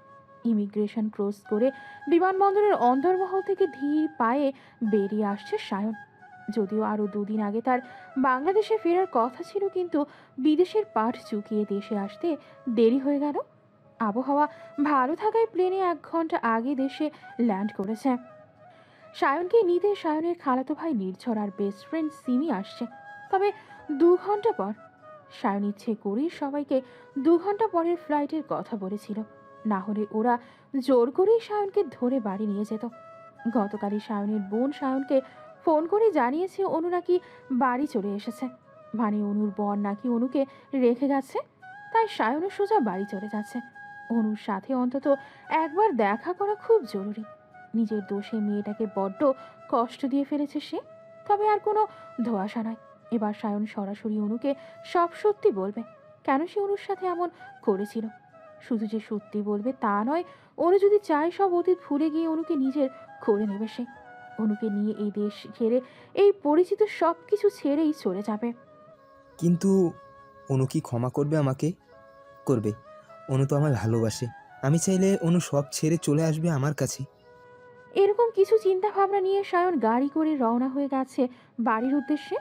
ইমিগ্রেশন ক্রস করে বিমানবন্দরের অন্দরমহল থেকে ধীর পায়ে বেরিয়ে আসছে সায়ন। যদিও আরও 2 দিন আগে তার বাংলাদেশে ফেরার কথা ছিল, কিন্তু বিদেশের পাঠ চুকিয়ে দেশে আসতে দেরি হয়ে গেল। আবহাওয়া ভালো থাকায় প্লেনে 1 ঘন্টা আগে দেশে ল্যান্ড করেছে। সায়নকে নিতে সায়নের খালাতো ভাই নির্ঝর আর বেস্ট ফ্রেন্ড সিমি আসছে, তবে 2 ঘন্টা পর। সায়ন ইচ্ছে করেই সবাইকে 2 ঘন্টা পরের ফ্লাইটের কথা বলেছিল, না হলে ওরা জোর করেই সায়নকে ধরে বাড়ি নিয়ে যেত। গতকালই সায়নের বোন সায়নকে ফোন করে জানিয়েছে অনু নাকি বাড়ি চলে এসেছে, মানে অনুর বর নাকি অনুকে রেখে গেছে। তাই সায়নও সোজা বাড়ি চলে যাচ্ছে। অনুর সাথে অন্তত একবার দেখা করা খুব জরুরি। নিজের দোষে মেয়েটাকে বড্ড কষ্ট দিয়ে ফেলেছে সে, তবে আর কোনো ধোঁয়াশা নয়। এবার সায়ন সরাসরি অনুকে সব সত্যি বলবে, কেন সে অনুর সাথে এমন করেছিল। শুধু যে সত্যি বলবে তা নয়, অনু যদি চায় সব অতীত ভুলে গিয়ে অনুকে নিজের করে নেবে সে। অনুকে নিয়ে এই দেশ ছেড়ে, এই পরিচিত সব কিছু ছেড়েই চলে যাবে। কিন্তু অনু কি ক্ষমা করবে আমাকে? করবে। অনু তো আমায় ভালোবাসে। আমি চাইলে অনু সব ছেড়ে চলে আসবে আমার কাছে। এরকম কিছু চিন্তা ভাবনা নিয়ে সায়ন গাড়ি করে রওনা হয়ে গেছে বাড়ির উদ্দেশ্যে।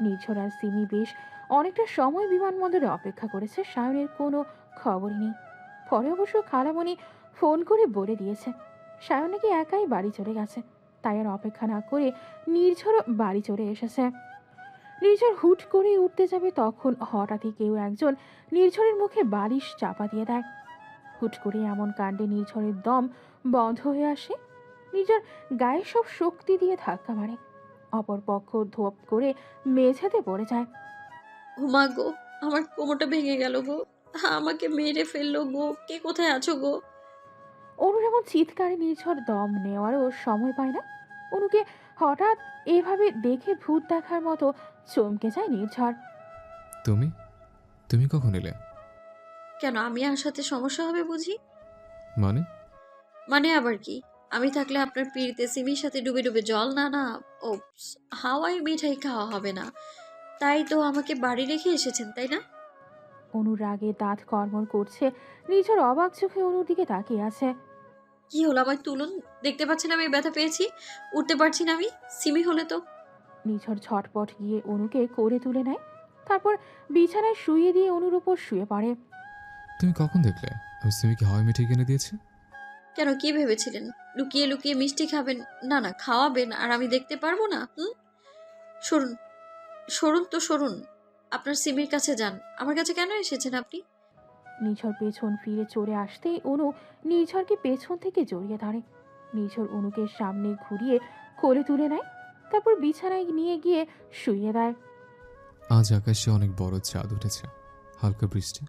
নির্ঝর আর সিমি বেশ অনেকটা সময় বিমানবন্দরে অপেক্ষা করেছে, সায়নের কোনো খবরই নেই। পরে অবশ্য খালামণি ফোন করে বলে দিয়েছে সায়ন নাকি একাই বাড়ি চলে গেছে। তাই আর অপেক্ষা না করে নির্ঝর বাড়ি চলে এসেছে। নির্ঝর হুট করে উঠতে যাবে, তখন হঠাৎই কেউ একজন নির্ঝরের মুখে বালিশ চাপা দিয়ে দেয়। হুট করে এমন কাণ্ডে নির্ঝরের দম বন্ধ হয়ে আসে। নির্ঝর গায়ে সব শক্তি দিয়ে ধাক্কা মারে, অপর পক্ষ ধোপ করে মেঝেতে পড়ে যায়। হুমা গো, আমার কোমরটা ভেঙে গেল গো। আমাকে মেরে ফেললো গো। কে কোথায় আছো গো? অনুর এমন চিৎকারে নির্ঝর দম নেওয়ারও সময় পায় না। অনুকে হঠাৎ এভাবে দেখে ভূত দেখার মতো চমকে যায় নির্ঝর। তুমি তুমি কখন এলে? কেন, আমি আসাতে সমস্যা হবে বুঝি? মানে? মানে আবার কি? আমি থাকলে আপনার পিড়িতে সিমির সাথে ডুবে ডুবে জল না না ও হাওয়াই মিঠাই খাওয়া হবে না। তাই তো আমাকে বাড়ি রেখে এসেছেন, তাই না? অনুর রাগে দাঁত কড়মড় করছে। নির্ঝর অবাক চোখে অনুর দিকে তাকিয়ে আছে। কি হলো, আমায় তুলুন। দেখতে পাচ্ছেন আমি ব্যথা পেয়েছি, উঠতে পারছি না আমি। সিমি হলে তো। নির্ঝর ঝটপট গিয়ে অনুকে কোলে তুলে নেয়, তারপর বিছানায় শুইয়ে দিয়ে অনুর উপর শুয়ে পড়ে। তুমি কখন দেখলে আমি সিমিকে হাওয়াই মিঠাই কিনে দিয়েছি? কেন, কি ভেবেছিলেন লুকিয়ে লুকিয়ে মিষ্টি খাবেন? না না, খাওয়াবেন আর আমি দেখতে পারবো না? সরুন, সরুন তো সরুন। আপনার সিমির কাছে যান। আমার কাছে কেন এসেছেন আপনি? নির্ঝর পেছন ফিরে চলে আসতেই অনু নির্ঝরকে পেছন থেকে জড়িয়ে ধরে। নির্ঝর অনুকে সামনে ঘুরিয়ে কোলে তুলে নেয়, তারপর বিছানায় নিয়ে গিয়ে শুইয়ে দেয়। আজ আকাশে অনেক বড় চাঁদ উঠেছে, হালকা বৃষ্টি,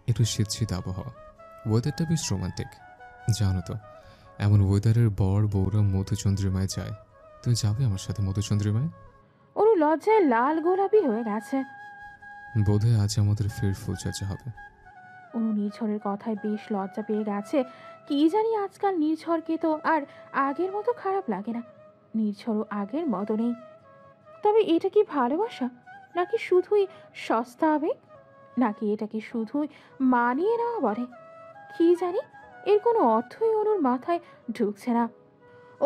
একটু শীত শীত আবহাওয়া। ওয়েদারটা বেশ রোমান্টিক। জানো তো, এমন ওয়েদারের বর বউরা মধুচন্দ্রিমায় যায়। তুমি যাবে আমার সাথে মধুচন্দ্রিমায়? অনু লজ্জায় লাল গোলাপি হয়ে গেছে। বোধহয় আজ আমাদের ফের ফুলচর্চা হবে। অনু নির্ঝরের কথায় বেশ লজ্জা পেয়ে গেছে। কি জানি আজকাল নির্ঝরকে তো আর আগের মতো খারাপ লাগে না। নির্ঝরও আগের মতো নেই। তবে এটা কি ভালোবাসা, নাকি শুধুই সস্তা আবেগ, নাকি এটাকে শুধুই মানিয়ে নেওয়া বলে? কি জানি, এর কোনো অর্থই অনুর মাথায় ঢুকছে না।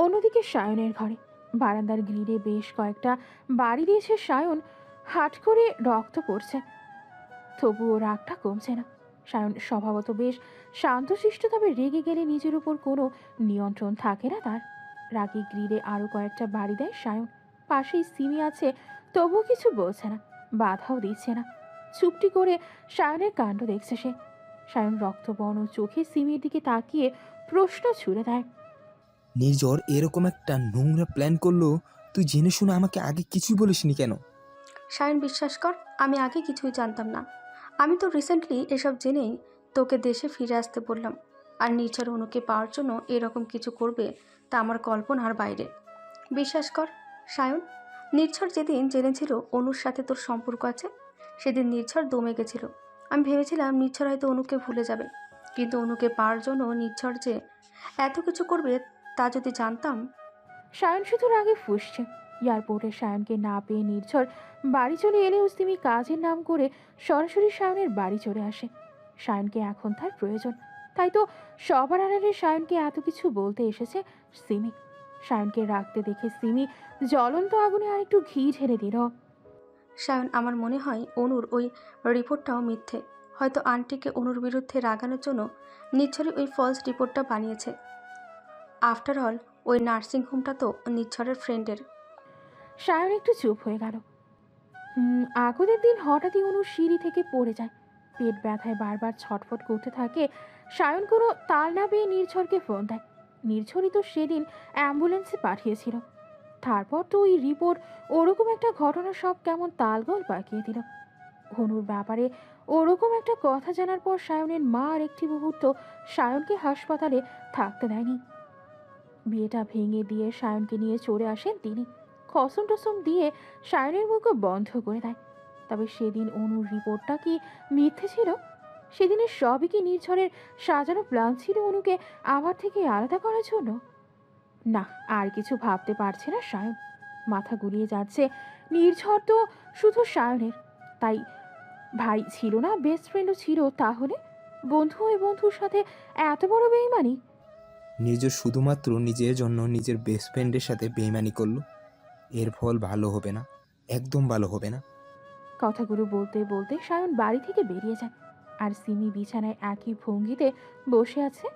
অন্যদিকে সায়নের ঘরে বারান্দার গ্রিলে বেশ কয়েকটা বাড়ি দিয়েছে সায়ন। হাট করে রক্ত পড়ছে, তবুও রাগটা কমছে না। সায়ন স্বভাবত বেশ শান্তশিষ্ট, তবে রেগে গেলে নিজের উপর কোনো নিয়ন্ত্রণ থাকে না তার। রাগে গ্রিলে আরও কয়েকটা বাড়ি দেয় সায়ন। পাশেই সিমি আছে, তবুও কিছু বলছে না, বাধাও দিচ্ছে না। চুপটি করে সায়নের কাণ্ড দেখছে সে। সায়ন রক্তবর্ণ চোখে সিমির দিকে তাকিয়ে প্রশ্ন ছুড়ে দেয়। নির্ঝর এরকম একটা নোংরা প্ল্যান করলো, তুই জেনে শুনে আমাকে আগে কিছুই বলিসনি কেন? সায়ন, বিশ্বাস কর, আমি আগে কিছুই জানতাম না। আমি তো রিসেন্টলি এসব জেনেই তোকে দেশে ফিরে আসতে বললাম। আর নির্ঝর অনুকে পাওয়ার জন্য এরকম কিছু করবে তা আমার কল্পনার বাইরে। বিশ্বাস কর সায়ন, নির্ঝর যেদিন জেনেছিল অনুর সাথে তোর সম্পর্ক আছে, সেদিন নির্ঝর দমে গেছিল। আমি ভেবেছিলাম নির্ঝর হয়তো অনুকে ভুলে যাবে, কিন্তু অনুকে পাওয়ার জন্য নির্ঝর যে এত কিছু করবে তা যদি জানতাম। সায়ন শুধু রাগে ফুঁসছে। এয়ারপোর্টে সায়নকে না পেয়ে নির্ঝর বাড়ি চলে এলেও সিমি কাজের নাম করে সরাসরি সায়নের বাড়ি চলে আসে। সায়নকে এখন তার প্রয়োজন, তাই তো সবার আড়ালে সায়নকে এত কিছু বলতে এসেছে সিমি। সায়নকে রাখতে দেখে সিমি জ্বলন্ত আগুনে আরেকটু ঘি ঢেলে দিল। সায়ন, আমার মনে হয় অনুর ওই রিপোর্টটাও মিথ্যে। হয়তো আন্টিকে অনুর বিরুদ্ধে রাগানোর জন্য নির্ঝরই ওই ফলস রিপোর্টটা বানিয়েছে। আফটার অল ওই নার্সিংহোমটা তো নির্ঝরের ফ্রেন্ডের। সায়ন একটু চুপ হয়ে গেল। আগের দিন হঠাৎই অনু সিঁড়ি থেকে পড়ে যায়, পেট ব্যথায় বারবার ছটফট করতে থাকে। সায়ন কোনো তাল না পেয়ে নির্ঝরকে ফোন দেয়। নির্ঝরই তো সেদিন অ্যাম্বুলেন্সে পাঠিয়েছিল। তারপর তো ওই রিপোর্ট, ওরকম একটা ঘটনা সব কেমন তালগোল পাকিয়ে দিল। অনুর ব্যাপারে ওরকম একটা কথা জানার পর সায়নের মা আর একটি মুহূর্ত সায়নকে হাসপাতালে থাকতে দেয়নি। বিয়েটা ভেঙে দিয়ে সায়নকে নিয়ে চলে আসেন তিনি। কসম টসম দিয়ে সায়নের মুখও বন্ধ করে দেয়। তবে সেদিন অনুর রিপোর্টটা কি মিথ্যে ছিল? সেদিনের সবই কি নির্ঝরের সাজানো প্ল্যান ছিল অনুকে আমার থেকে আলাদা করার জন্য? না, আর কিছু ভাবতে পারছে না সায়ন। মাথা গুলিয়ে যাচ্ছে। নির্ঝর তো শুধু সায়নের, তাই ভাই ছিল না, বেস্ট ফ্রেন্ডও ছিল, তাহলে বন্ধু ওই বন্ধুর সাথে এত বড় বেইমানি? নির্ঝর শুধুমাত্র নিজের জন্য নিজের বেস্ট ফ্রেন্ডের সাথে বেইমানি করলো। এর ফল ভালো হবে না, একদম ভালো হবে না। কথাগুলো বলতে বলতে সায়ন বাড়ি থেকে বেরিয়ে যায়। আর সিমি বিছানায় একই ভঙ্গিতে বসে আছে,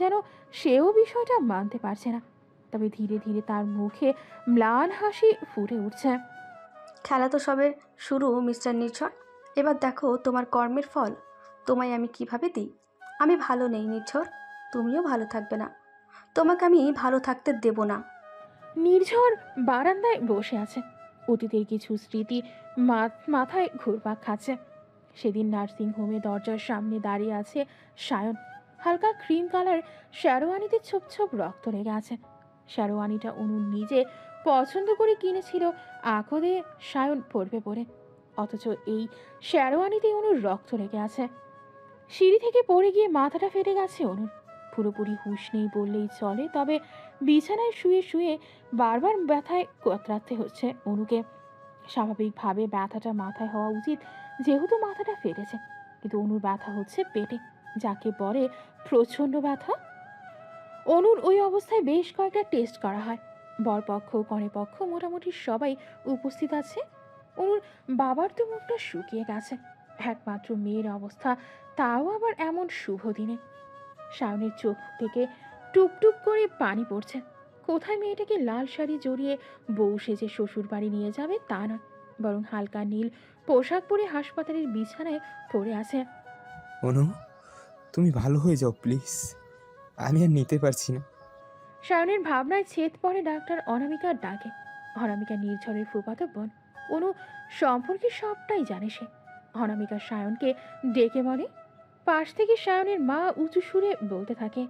যেন সেও বিষয়টা মানতে পারছে না। তবে ধীরে ধীরে তার মুখে ম্লান হাসি ফুটে উঠছে। খেলা তো সবে শুরু মিস্টার নির্ঝর। এবার দেখো তোমার কর্মের ফল তোমায় আমি কিভাবে দিই। আমি ভালো নেই নির্ঝর, তুমিও ভালো থাকবে না, তোমাকে আমি ভালো থাকতে দেব না। নির্ঝর বারান্দায় বসে আছে। অতীতের কিছু স্মৃতি মাথায় ঘুরপাক খাচ্ছে। সেদিন নার্সিং হোমে দরজার সামনে দাঁড়িয়ে আছে সায়ন। হালকা ক্রিম কালার শেরওয়ানিতে ছোপ ছোপ রক্ত লেগে আছে। শেরওয়ানিটা অনু নিজে পছন্দ করে কিনেছিল আঁকদে সায়ন পড়বে পড়ে, অথচ এই শেরওয়ানিতেই অনুর রক্ত লেগে আছে। সিঁড়ি থেকে পড়ে গিয়ে মাথাটা ফেটে গেছে অনুর। পুরোপুরি হুঁশ নেই বললেই চলে, তবে বিছানায় শুয়ে শুয়ে বারবার ব্যথায় কতরাতে হচ্ছে অনুকে। স্বাভাবিকভাবে ব্যথাটা মাথায় হওয়া উচিত, যেহেতু মাথাটা ফেটেছে, কিন্তু অনুর ব্যথা হচ্ছে পেটে, যাকে বলে প্রচণ্ড ব্যথা। অনুর ওই অবস্থায় বেশ কয়েকটা টেস্ট করা হয়। বরপক্ষ কনেপক্ষ মোটামুটি সবাই উপস্থিত আছে। অনুর বাবার তো মুখটা শুকিয়ে গেছে, একমাত্র মেয়ের অবস্থা, তাও আবার এমন শুভ দিনে। সায়নের চোখ থেকে টুপটুপ করে পানি পড়ছে। কোথায় মেয়েটাকে লাল শাড়ি জড়িয়ে বউ সেজে শ্বশুর বাড়ি নিয়ে যাবে তা নয়, বরং হালকা নীল পোশাক পরে হাসপাতালের বিছানায় পড়ে আছে। অনু, তুমি ভালো হয়ে যাও প্লিজ, আমি আর নিতে পারছি না। সায়নের ভাবনায় ছেদ পড়ে ডাক্তার অনামিকার ডাকে। অনামিকা নির্ঝরের ফুফাতো বোন। অনু সম্পর্কে সবটাই জানে সে। অনামিকা সায়নকে ডেকে বলে। পাশ থেকে সায়নের মা উঁচু সুরে বলতে থাকে,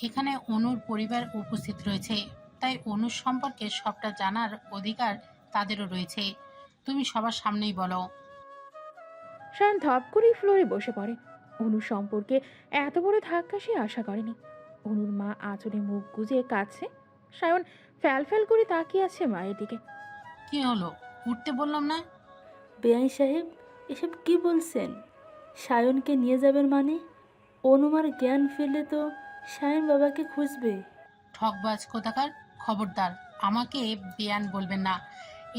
এখানে অনুর পরিবার উপস্থিত রয়েছে, তাই অনুর সম্পর্কে সবটা জানার অধিকার তাদেরও রয়েছে। তুমি সবার সামনেই বলো। সায়ন ধপ করেই ফ্লোরে বসে পড়ে। অনু সম্পর্কে এত বড় ধাক্কা সে আশা করেনি। অনুর মা আঁচলে মুখ গুজে কাঁদছে। সায়ন ফ্যাল ফ্যাল করে তাকিয়ে আছে মায়ের দিকে। কি হলো, উঠতে বললাম না? বেআই সাহেব, এসব কি বলছেন? সায়নকে নিয়ে যাবেন মানে? অনুমার জ্ঞান ফিরলে তো সায়ন বাবাকে খুঁজবে। ঠকবাজ কোথাকার! খবরদার, আমাকে বেয়ান বলবেন না।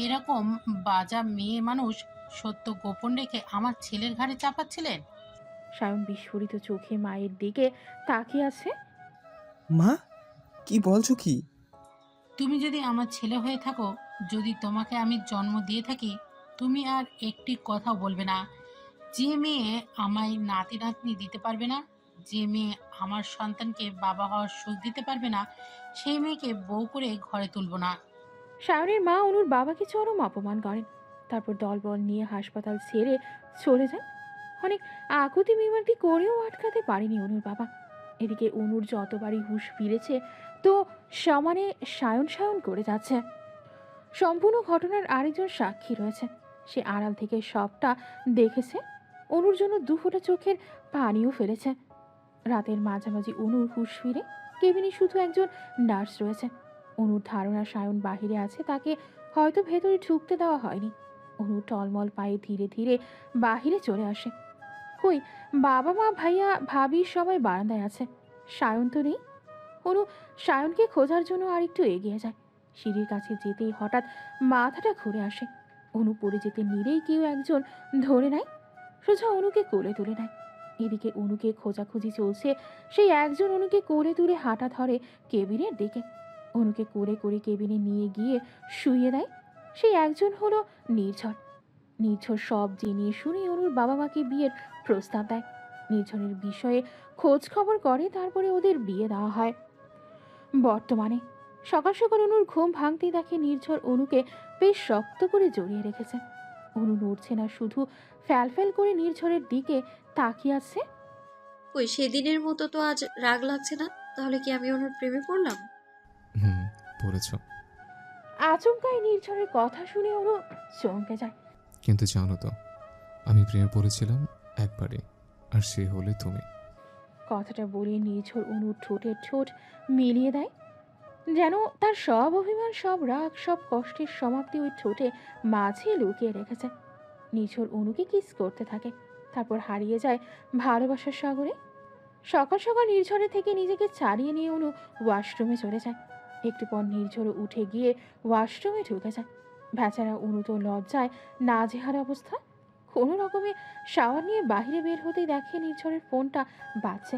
এরকম বাজা মেয়ে মানুষ সত্য গোপন রেখে আমার ছেলের ঘাড়ে চাপাচ্ছিলেন। সায়ন বিস্ফোরিত চোখে মায়ের দিকে তাকিয়ে আছে। মা, কি বলছো কি? তুমি যদি আমার ছেলে হয়ে থাকো, যদি তোমাকে আমি জন্ম দিয়ে থাকি, তুমি আর একটি কথাও বলবে না। যে মেয়ে আমায় নাতি নাতনি দিতে পারবে না, যে মেয়ে আমার সন্তানকে বাবা হওয়ার সুখ দিতে পারবে না, সেই মেয়েকে বউ করে ঘরে তুলব না। সায়নের মা অনুর বাবাকে চরম অপমান করেন, তারপর দলবল নিয়ে হাসপাতাল ছেড়ে চলে যান। অনেক আকুতি মিমাতি করেও আটকাতে পারেনি অনুর বাবা। এদিকে অনুর যতবারই হুঁশ ফিরেছে, তো সমানে সায়ন সায়ন করে যাচ্ছে। সম্পূর্ণ ঘটনার আরেকজন সাক্ষী রয়েছে। সে আড়াল থেকে সবটা দেখেছে। অনুর জন্য দুফোঁটা চোখের পানিও ফেলেছে। রাতের মাঝামাঝি অনুর হুঁশ ফিরে। কেবিনে শুধু একজন নার্স রয়েছে। অনুর ধারণা সায়ন বাহিরে আছে, তাকে হয়তো ভেতরে ঢুকতে দেওয়া হয়নি। অনু টলমল পায়ে ধীরে ধীরে বাহিরে চলে আসে। কই, বাবা মা ভাইয়া ভাবি সবাই বারান্দায় আছে, সায়ন তো নেই। অনু সায়নকে খোঁজার জন্য আরেকটু এগিয়ে যায়। সিঁড়ির কাছে যেতেই হঠাৎ মাথাটা ঘুরে আসে। অনু পড়ে যেতে নিলেই কেউ একজন ধরে নেয়, সোজা অনুকে কোলে তুলে নেয়। এদিকে অনুকে খোঁজাখুঁজি চলছে। সেই একজন অনুকে কোলে তুলে হাঁটা ধরে কেবিনের দিকে। অনুকে কোলে করে কেবিনে নিয়ে গিয়ে শুইয়ে দেয়। সেই একজন হলো নির্ঝর। নির্ঝর সব জেনে শুনে অনুর বাবা মাকে বিয়ের প্রস্তাব দেয়। নির্ঝরের বিষয়ে খোঁজ খবর করে, তারপরে ওদের বিয়ে দেওয়া হয়। বর্তমানে সকাল সকাল অনুর ঘুম ভাঙতেই দেখে নির্ঝর অনুকে বেশ শক্ত করে জড়িয়ে রেখেছে। অনু নড়ছে না, শুধু ফ্যাল ফ্যাল করে নির্ঝরের দিকে তাকিয়ে আছে। ওই সেদিনের মতো তো আজ রাগ লাগছে না, তাহলে কি আমি ওনার প্রেমে পড়লাম? পড়েছ। আচমকাই নির্ঝরের কথা শুনে অনু চমকে যায়। কিন্তু জানো তো, আমি প্রেমে পড়েছিলাম একবারে, আর সে হলে তুমি। কথাটা বলে নির্ঝর অনুর ঠোঁটের ঠোঁট মিলিয়ে দেয়, যেন তার সব অভিমান, সব রাগ, সব কষ্টের সমাপ্তি ওই ঠোঁটে মাঝে লুকিয়ে রেখেছে। নিঝর অনুকে কিস করতে থাকে, তারপর হারিয়ে যায় ভালোবাসার সাগরে। সকাল সকাল নির্ঝরে থেকে নিজেকে ছাড়িয়ে নিয়ে অনু ওয়াশরুমে চলে যায়। একটু পর নির্ঝরও উঠে গিয়ে ওয়াশরুমে ঢুকে যায়। বেচারা অনু তো লজ্জায় নাজেহাল অবস্থা। কোনো রকমে শাওয়ার নিয়ে বাইরে বের হতেই দেখে নির্ঝরের ফোনটা বাজছে।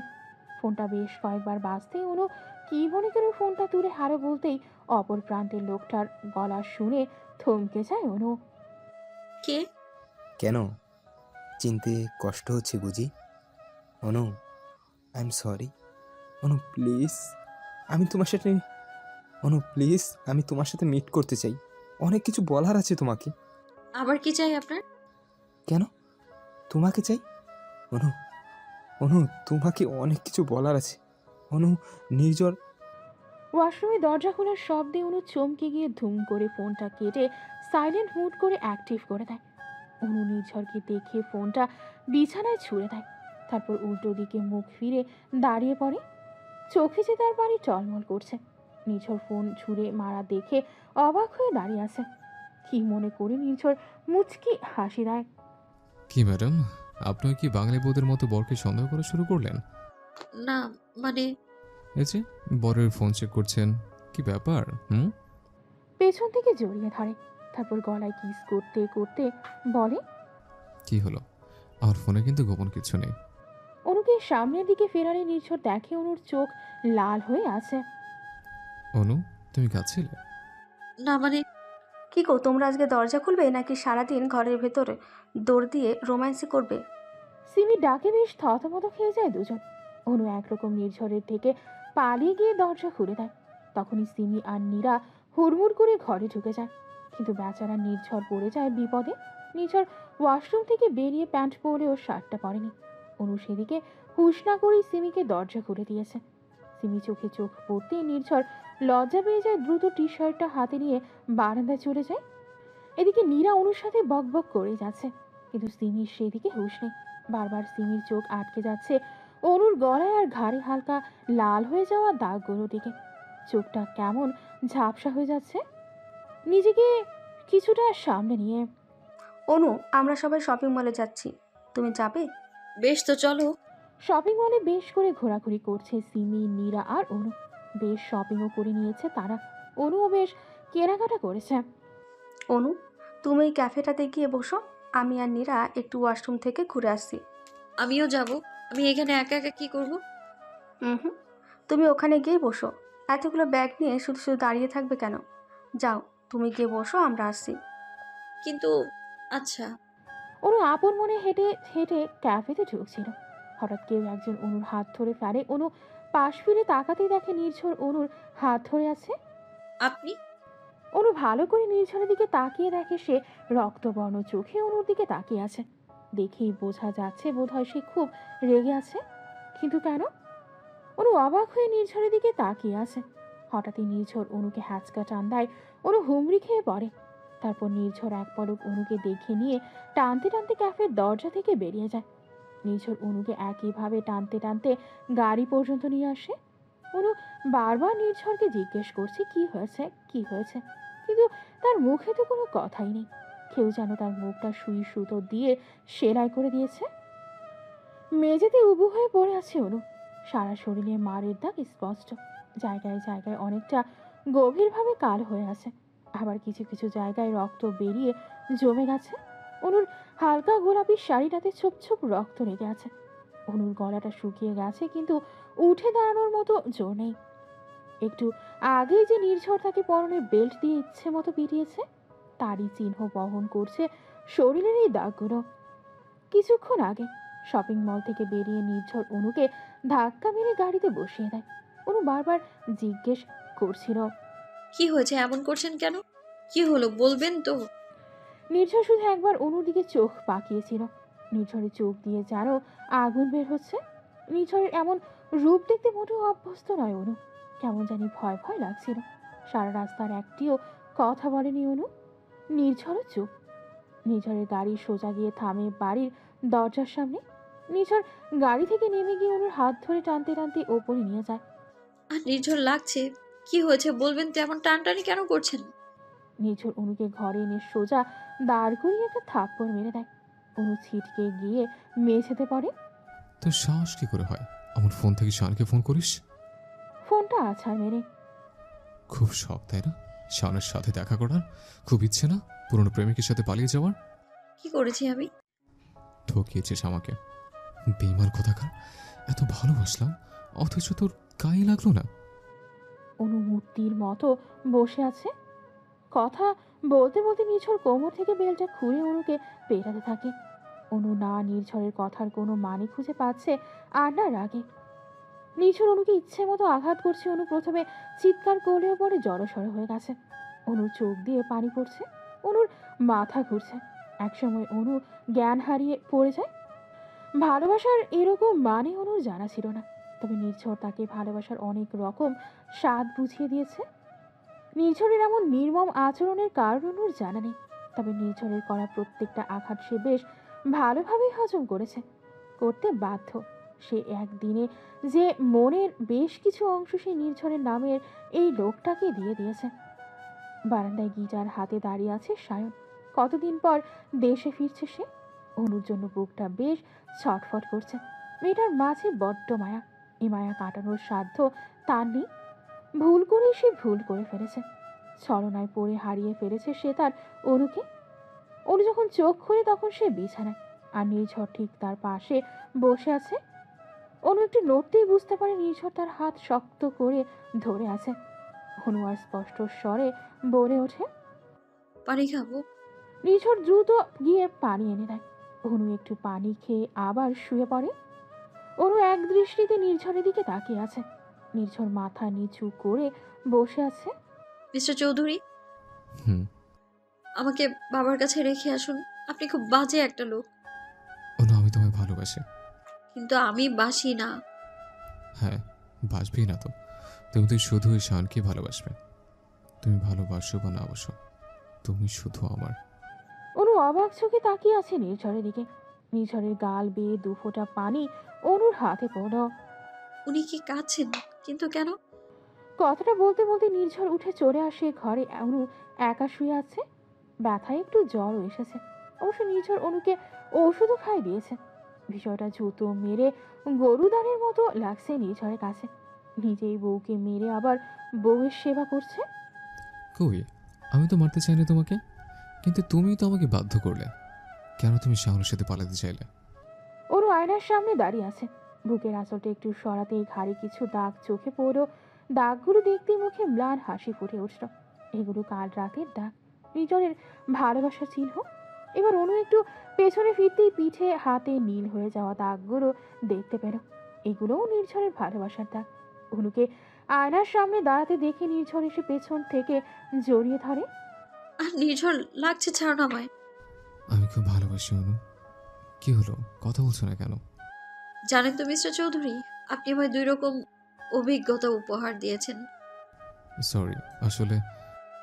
ফোনটা বেশ কয়েকবার বাজতেই অনু কি মনে করে ফোনটা তুলে হারো বলতেই অপর প্রান্তের লোকটার গলা শুনে থমকে যায় অনু। কে? কেন, চিনতে কষ্ট হচ্ছে বুঝি? Anu, I am sorry. Anu please, আমি তোমার সাথে অনু প্লিজ, আমি তোমার সাথে মিট করতে চাই। অনেক কিছু বলার আছে তোমাকে। আবার কি চাই আপনার? কেন তোমাকে চাই? অনু, অনু তোমাকে অনেক কিছু বলার আছে। অনু, নির্ঝর। ওয়াশরুমে দরজা খোলার শব্দে অনু চমকে গিয়ে ধুম করে ফোনটা কেটে সাইলেন্ট মুড করে অ্যাক্টিভ করে দেয়। অনু নির্ঝরকে দেখে ফোনটা বিছানায় ছুঁড়ে দেয়, তারপর উল্টো দিকে মুখ ফিরে দাঁড়িয়ে পড়ে। চোখে যে তার বাড়ি টলমল করছে। নির্ঝর ফোন ছুঁড়ে মারা দেখে অবাক হয়ে দাঁড়িয়ে আছে। কি মনে করে নির্ঝর মুচকি হাসি দেয়। কি ম্যাডাম, আপনিও কি বাঙালি বউদের মতো বরকে সন্দেহ করা শুরু করলেন? না মানে এই যে বরের ফোন চেক করছেন, কি ব্যাপার? পেছন থেকে জড়িয়ে ধরে, তারপর গলায় কিস করতে করতে বলে, কি হলো? আমার ফোনে কিন্তু গোপন কিছু নেই। অনুকে সামনের দিকে ফেরালে নির্ঝর দেখে অনুর চোখ লাল হয়ে আছে। অনু, তুমি কাঁদছিলে? না মানে কি গো, তোমরা আজকে দরজা খুলবে নাকি সারাদিন ঘরের ভেতরে দৌড় দিয়ে রোম্যান্সি করবে? সিমি ডাকে বেশ থতমত খেয়ে যায় দুজন। অনু একরকম নির্ঝরের থেকে পালিয়ে গিয়ে দরজা খুলে দেয়। তখনই সিমি আর নীরা হুড়মুড় করে ঘরে ঢুকে যায়, কিন্তু বেচারা নির্ঝর পড়ে যায় বিপদে। নির্ঝর ওয়াশরুম থেকে বেরিয়ে প্যান্ট পরেও শার্টটা পরেনি। অনু সেদিকে হুশ না করেই সিমিকে দরজা খুলে দিয়েছে। সিমি চোখে চোখ পড়তেই নির্ঝর লজ্জা পেয়ে যায়, দ্রুত টি শার্টটা হাতে নিয়ে বারান্দায় চলে যায়। এদিকে নীরা অনুর সাথে বকবক করে যাচ্ছে, কিন্তু সিমির সেদিকে হুঁশ নেই। বারবার সিমির চোখ আটকে যাচ্ছে অনুর গলায় আর ঘাড়ে হালকা লাল হয়ে যাওয়া দাগগুলো দিকে। চোখটা কেমন ঝাপসা হয়ে যাচ্ছে। নিজেকে কিছুটা সামনে নিয়ে, অনু, আমরা সবাই শপিং মলে যাচ্ছি, তুমি যাবে? বেশ তো চলো। শপিং মলে বেশ করে ঘোরাঘুরি করছে সিমি, নীরা আর অনু। বেশ শপিংও করে নিয়েছে তারা। অনুও বেশ কেনাকাটা করেছে। অনু, তুমি এই ক্যাফেটাতে গিয়ে বসো, আমি আর নীরা একটু ওয়াশরুম থেকে ঘুরে আসছি। আমিও যাব। আমি এখানে একা একা কি করব? হুম, তুমি ওখানে গিয়ে বসো। এতগুলো ব্যাগ নিয়ে শুধু শুধু দাঁড়িয়ে থাকবে কেন? যাও, তুমি গিয়ে বসো, আমরা আসছি। কিন্তু আচ্ছা। অনু আপন মনে হেঁটে হেঁটে ক্যাফেতে ঢুকছিল। হঠাৎ কেউ একজন অনুর হাত ধরে ফেলে। অনু পাশ ফিরে তাকাতেই দেখে নির্ঝর অনুর হাত ধরে আছে। আপনি? অনু ভালো করে নির্ঝরের দিকে তাকিয়ে দেখে সে রক্তবর্ণ চোখে অনুর দিকে তাকিয়ে আছে। দেখেই বোঝা যাচ্ছে বোধহয় সে খুব রেগে আছে। কিন্তু কেন? অনু অবাক হয়ে নির্ঝরের দিকে তাকিয়ে আছে। হঠাৎই নির্ঝর অনুকে হ্যাচকা টান দেয়। অনু হুমড়ি খেয়ে পড়ে। তারপর নির্ঝর এক পলক অনুকে দেখে নিয়ে টানতে টানতে ক্যাফের দরজা থেকে বেরিয়ে যায়। নির্ঝর অনুকে একইভাবে টানতে টানতে গাড়ি পর্যন্ত নিয়ে আসে। অনু বারবার নির্ঝরকে জিজ্ঞেস করছে কি হয়েছে, কি হয়েছে, কিন্তু তার মুখে তো কোনো কথাই নেই। কেউ যেন তার মুখটা সুই সুতো দিয়ে সেলাই করে দিয়েছে। মেঝেতে উবু হয়ে পড়ে আছে অনু। সারা শরীরে মারের দাগ স্পষ্ট। জায়গায় জায়গায় অনেকটা গভীরভাবে কাল হয়ে আছে। আবার কিছু কিছু জায়গায় রক্ত বেরিয়ে জমে গেছে। অনুর হালকা গোলাপি শাড়িটাতে ছোপ ছোপ রক্ত লেগে আছে। অনুর গলাটা শুকিয়ে গেছে, কিন্তু উঠে দাঁড়ানোর মতো জোর নেই। একটু আগেই যে নির্ঝর তাকে পরনে বেল্ট দিয়ে ইচ্ছে মতো পিটিয়েছে, তারই চিহ্ন বহন করছে শরীরের এই দাগগুলো। কিছুক্ষণ আগে শপিং মল থেকে বেরিয়ে নির্ঝর অনুকে ধাক্কা মেরে গাড়িতে বসিয়ে দেয়। অনু বারবার জিজ্ঞেস করছিল, কি হয়েছে? এমন করছেন কেন? কি হলো বলবেন তো? নির্ঝর শুধু একবার অনুর দিকে চোখ পাকিয়েছিল। নির্ঝরের চোখ দিয়ে যেন আগুন বের হচ্ছে। নির্ঝরের এমন রূপ দেখতে মোটেও অভ্যস্ত নয় অনু। কেমন জানি ভয় ভয় লাগছিল। সারা রাস্তার একটিও কথা বলেনি অনু। নির্ঝরও চুপ। নির্ঝরের গাড়ি সোজা গিয়ে থামে বাড়ির দরজার সামনে। নির্ঝর গাড়ি থেকে নেমে গিয়ে অনুর হাত ধরে টানতে টানতে ওপরে নিয়ে যায়। আর নির্ঝর লাগছে। কি হয়েছে বলবেন তো? এমন টানটানি কেন করছেন? নির্ঝর অনুকে ঘরে এনে সোজা দাঁড় করিয়ে একটা থাপ্পড় মেরে দেয়। অনু ছিটকে গিয়ে মেঝেতে পড়ে। তোর সাহস কি করে হয় আমার ফোন থেকে শানকে ফোন করিস? ফোনটা আছাড় মেরে, খুব শখ তাই না শানের সাথে দেখা করার? খুব ইচ্ছে না পুরনো প্রেমিকের সাথে পালিয়ে যাওয়ার? কি করেছি আমি? ঠকিয়েছিস আমাকে, বেইমান কোথাকার। এত ভালোবাসলাম অথচ তোর গায়ে লাগলো না। অনু মূর্তির মতো বসে আছে। কথা বলতে বলতে নির্ঝর কোমর থেকে বেলটা খুঁড়ে অনুকে পেটাতে থাকে। অনু না নির্ঝরের কথার কোনো মানে খুঁজে পাচ্ছে আর না রাগে। নির্ঝর অনুকে ইচ্ছে মতো আঘাত করছে। অনু প্রথমে চিৎকার করলেও পরে জড়সড় হয়ে গেছে। অনুর চোখ দিয়ে পানি পড়ছে। অনুর মাথা ঘুরছে। একসময় অনু জ্ঞান হারিয়ে পড়ে যায়। ভালোবাসার এরকম মানে অনুর জানা ছিল না। তবে নির্ঝর তাকে ভালোবাসার অনেক রকম স্বাদ বুঝিয়ে দিয়েছে। নির্ঝরের এমন নির্মম আচরণের কারণ অনুর জানা নেই, তবে নির্ঝরের করা প্রত্যেকটা আঘাত সে বেশ ভালোভাবেই হজম করেছে, করতে বাধ্য। সে একদিনে যে মনের বেশ কিছু অংশ সে নির্ঝরের নামের এই লোকটাকে দিয়ে দিয়েছে। বারান্দায় গিটার হাতে দাঁড়িয়ে আছে সায়ন। কতদিন পর দেশে ফিরছে সে। অনুর জন্য বুকটা বেশ ছটফট করছে। মেয়েটার মাঝে বড্ড মায়া, এই মায়া কাটানোর সাধ্য তার নেই। ভুল করে সে ভুল করে ফেলেছে, ছলনায় পড়ে হারিয়ে ফেলেছে সে তার অনুকে। অনু যখন চোখ খুলে তখন সে বিছানায়, আর নির্ঝর ঠিক তার পাশে বসে আছে। অনু একটু নড়তেই বুঝতে পারে নির্ঝর তার হাত শক্ত করে ধরে আছে। অনু আর স্পষ্ট স্বরে বলে ওঠে, পানি খাবো? নির্ঝর দ্রুত গিয়ে পানি এনে দেয়। অনু একটু পানি খেয়ে আবার শুয়ে পড়ে। অনু এক দৃষ্টিতে নির্ঝরের দিকে তাকিয়ে আছে। নির্ঝর মাথা নিচু করে বসে আছে। মিস্টার চৌধুরী, হুম। আমাকে বাবার কাছে রেখে আসুন। আপনি খুব বাজে একটা লোক। অনু, আমি তোমায় ভালোবাসি। কিন্তু আমি বাসি না। হ্যাঁ, বাসবেই না তো। তুমি তো শুধু ওই শানকে ভালোবাসবে। তুমি ভালোবাসো বা না বাসো, তুমি শুধু আমার। অনু অবাক চোখে তাকিয়ে আছে নির্ঝরের দিকে। নির্ঝরের গাল বেয়ে দু ফোঁটা পানি অনুর হাতে পড়ল। উনি কি কাঁদছেন? কিন্তু কেন? কথাটা বলতে বলতে নির্ঝর উঠে চলে আসে ঘরে। অনু একা শুয়ে আছে, ব্যথায় একটু জ্বরও এসেছে। অবশ্য নির্ঝর অনুকে ওষুধও খাই দিয়েছে। বিষয়টা জুতো মেরে গরুদানের মতো লাগছে নির্ঝরের কাছে। নিজেই বউকে মেরে আবার বউয়ের সেবা করছে। কই, আমি তো মারতে চাইনি তোমাকে, কিন্তু তুমি তো আমাকে বাধ্য করলে। কেন তুমি শাওনের সাথে পালাতে চাইলে? অনু আয়নার সামনে দাঁড়িয়ে আছে। বুকের আঁচলটা একটু সরাতেই ঘাড়ে কিছু দাগ চোখে পড়ল। দাগগুলো দেখতেই মুখে ম্লান হাসি ফুটে উঠল। এগুলো কাল রাতের দাগ, নির্ঝরের ভালোবাসার চিহ্ন। এবার অনু একটু পেছনে ফিরতেই পিঠে হাতে নীল হয়ে যাওয়া দাগগুলো দেখতে পেল। এগুলোও নির্ঝরের ভালোবাসার দাগ। অনুকে আয়নার সামনে দাঁড়াতে দেখে নির্ঝর এসে পেছন থেকে জড়িয়ে ধরে। আর নির্ঝর লাগছে, ছাড়ো না আমায়। আমি খুব ভালোবাসি অনু। কি হলো, কথা বলছো না কেন? জানেন তো মিস্টার চৌধুরী, আপনি আমায় 2 রকম অভিজ্ঞতা উপহার দিয়েছেন। সরি, আসলে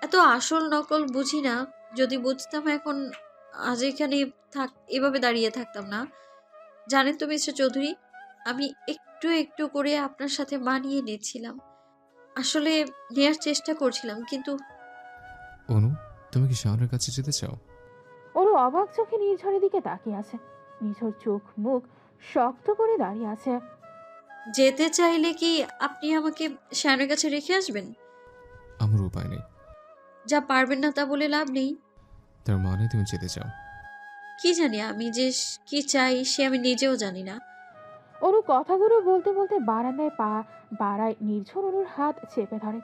এত আসল নকল বুঝি না। যদি বুঝতাম এখন আজ এখানে এভাবে দাঁড়িয়ে থাকতাম না। জানেন তো মিস্টার চৌধুরী, আমি একটু একটু করে আপনার সাথে মানিয়ে নিচ্ছিলাম। আসলে নেয়ার চেষ্টা করছিলাম, কিন্তু অনু, তুমি কি শাওনের কাছে যেতে চাও? অনু অবাক চোখে নির্ঝরের দিকে তাকিয়ে আছে। নির্ঝর চোখ মুখ শক্ত করে দাঁড়িয়ে আছে। যেতে চাইলে কি আপনি আমাকে শ্যানের কাছে রেখে আসবেন? আমার উপায় নেই। যা পারবেন না তা বলে লাভ নেই। তার মানে তুমি যেতে চাও? কি জানি আমি যে কি চাই সে আমি নিজেও জানি না। অনু কথাগুলো বলতে বলতে বারান্দায় পা বাড়ায়। নির্ঝর অনুর হাত চেপে ধরে,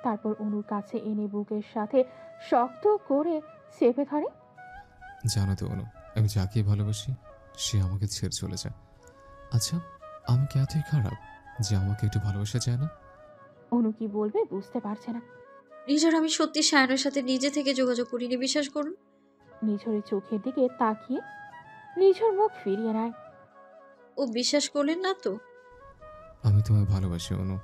তারপর অনুর কাছে এনে বুকের সাথে শক্ত করে চেপে ধরে। জানো তো অনু, আমি যাকে ভালোবাসি সে আমাকে ছেড়ে চলে যায়। আচ্ছা, আমি কি এতই খারাপ যে আমাকে একটু ভালোবাসা চায় না? অনু কি বলবে বুঝতে পারছে না। নিজের আমি সত্যি সায়নের সাথে নিজে থেকে যোগাযোগ করিনি, বিশ্বাস করুন। নিঝরের চোখের দিকে তাকিয়ে নিঝর মুখ ফিরিয়ে নেয়। ও বিশ্বাস করলেন না তো? আমি তোমায় ভালোবাসি অনু।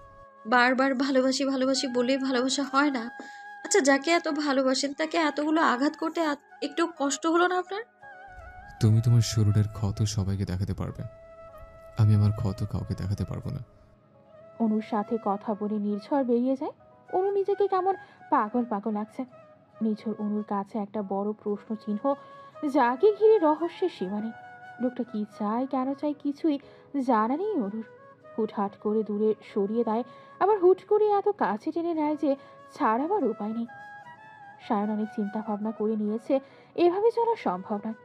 বারবার ভালোবাসি ভালোবাসি বলেই ভালোবাসা হয় না। আচ্ছা, যাকে এত ভালোবাসেন তাকে এতগুলো আঘাত করতে একটু কষ্ট হলো না আপনার? তুমি তোমার শরীরের ক্ষত সবাইকে দেখাতে পারবে, আমি আমার ক্ষত কাউকে দেখাতে পারবো না। অনুর সাথে কথা বলে নির্ঝর বেরিয়ে যায়। অনু নিজেকে কেমন পাগল পাগল লাগছে। নিঝর অনুর কাছে একটা বড় প্রশ্ন চিহ্ন, যাকে ঘিরে রহস্যের সীমা নেই। লোকটা কি চায়, কেন চায়, কিছুই জানা নেই অনুর। হুটহাট করে দূরে সরিয়ে দেয়, আবার হুট করে এত কাছে টেনে নেয় যে ছাড়াবার উপায় নেই। সায়ন অনেক চিন্তা ভাবনা করে নিয়েছে, এভাবে চলা সম্ভব নয়।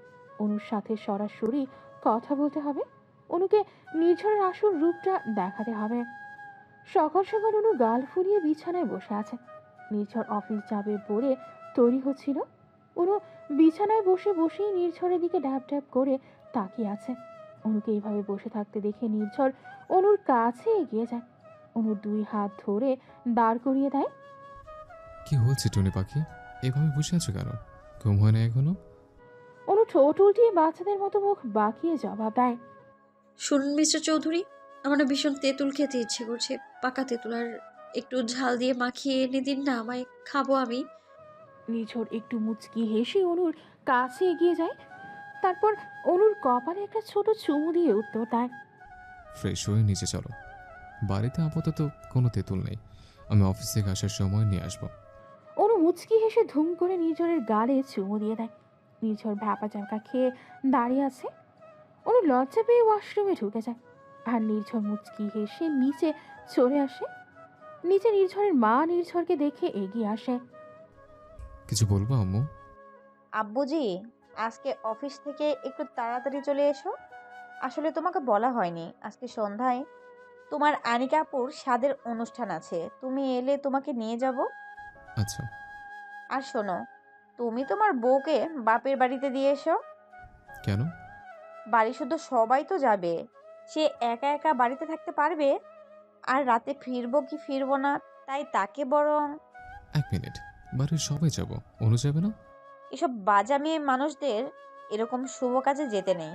অনুর সাথে সরাসরি কথা বলতে হবে। অনুকে নির্ঝরের আসল রূপটা দেখাতে হবে। সকাল সকাল অনু গাল ফুলিয়ে বিছানায় বসে আছে। নির্ঝর অফিস যাবে বলে তৈরি হচ্ছিল। অনু বিছানায় বসে বসেই নির্ঝরের দিকে ড্যাব ড্যাব করে তাকিয়ে আছে। অনুকে এইভাবে বসে থাকতে দেখে নির্ঝর অনুর কাছে এগিয়ে যায়। অনুর 2 হাত ধরে দাঁড় করিয়ে দেয়। কি হচ্ছে টুনি পাখি, এভাবে বসে আছো কেন? ঘুম হয় না এখনো? অনু ঠোঁট উল্টিয়ে বাচ্চাদের মতো মুখ বাঁকিয়ে জবাব দেয়। শুনুন মিস্টার চৌধুরী, আমার না ভীষণ তেঁতুল খেতে ইচ্ছে করছে, পাকা তেঁতুল। আর একটু ঝাল দিয়ে মাখিয়ে এনে দিন না আমায়, খাবো আমি। নিঝর একটু মুচকি হেসে অনুর কাছে এগিয়ে যায়। তারপর অনুর কপালে একটা ছোট চুমু দিয়ে উত্তর দেয়। ফ্রেশ হয়ে নিচে চলো। বাড়িতে আপাতত কোনো তেঁতুল নেই, আমি অফিস থেকে আসার সময় নিয়ে আসবো। অনু মুচকি হেসে ধুম করে নির্ঝরের গালে চুমু দিয়ে দেয়। নির্ঝর ভ্যাপা চ্যাপা খেয়ে দাঁড়িয়ে আছে। অনু লজ্জা পেয়ে ওয়াশরুমে ঢুকে যায়। আর নির্ঝর মুচকি হেসে নিচে চলে আসে। নিচে নির্ঝরের মা নির্ঝরকে দেখে এগিয়ে আসে। কিছু বলবো আম্মু? আব্বুজি, আজকে অফিস থেকে একটু তাড়াতাড়ি চলে এসো। আসলে তোমাকে বলা হয়নি, আজকে সন্ধ্যায় তোমার আনিকা আপুর স্বাদের অনুষ্ঠান আছে, তুমি এলে তোমাকে নিয়ে যাব। আচ্ছা। আর শোনো, তুমি তোমার বউকে বাপের বাড়িতে দিয়ে এসো। কেন? বাড়ি শুদ্ধ সবাই তো যাবে, সে একা একা বাড়িতে থাকতে পারবে? আর রাতে ফিরবো কি ফিরবো না, তাই তাকে বরং। 1 মিনিট, বাড়ির সবাই যাব, অনু যাবে না? এসব বাজা মেয়ে মানুষদের এরকম শুভ কাজে যেতে নেই।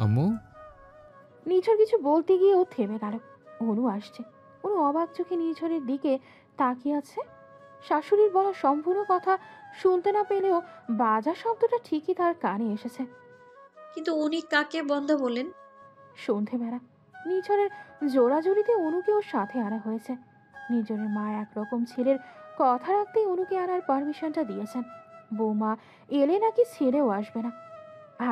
আম্মু? নির্ঝর কিছু বলতে গিয়ে ও থেমে গেল। অনু আসছে। অনু অবাক চোখে নির্ঝরের দিকে তাকিয়ে আছে। শাশুড়ির বলা সম্পূর্ণ কথা শুনতে না পেলেও বাজা শব্দটা ঠিকই তার কানে এসেছে। কিন্তু উনি কাকে বন্ধা বলেন? সন্ধেবেলা নির্ঝরের জোড়াজুড়িতে অনুকে ওর সাথে আনা হয়েছে। নির্ঝরের মা একরকম ছেলের কথা রাখতেই অনুকে আনার পারমিশনটা দিয়েছেন। বৌমা এলে নাকি ছেড়েও আসবে না।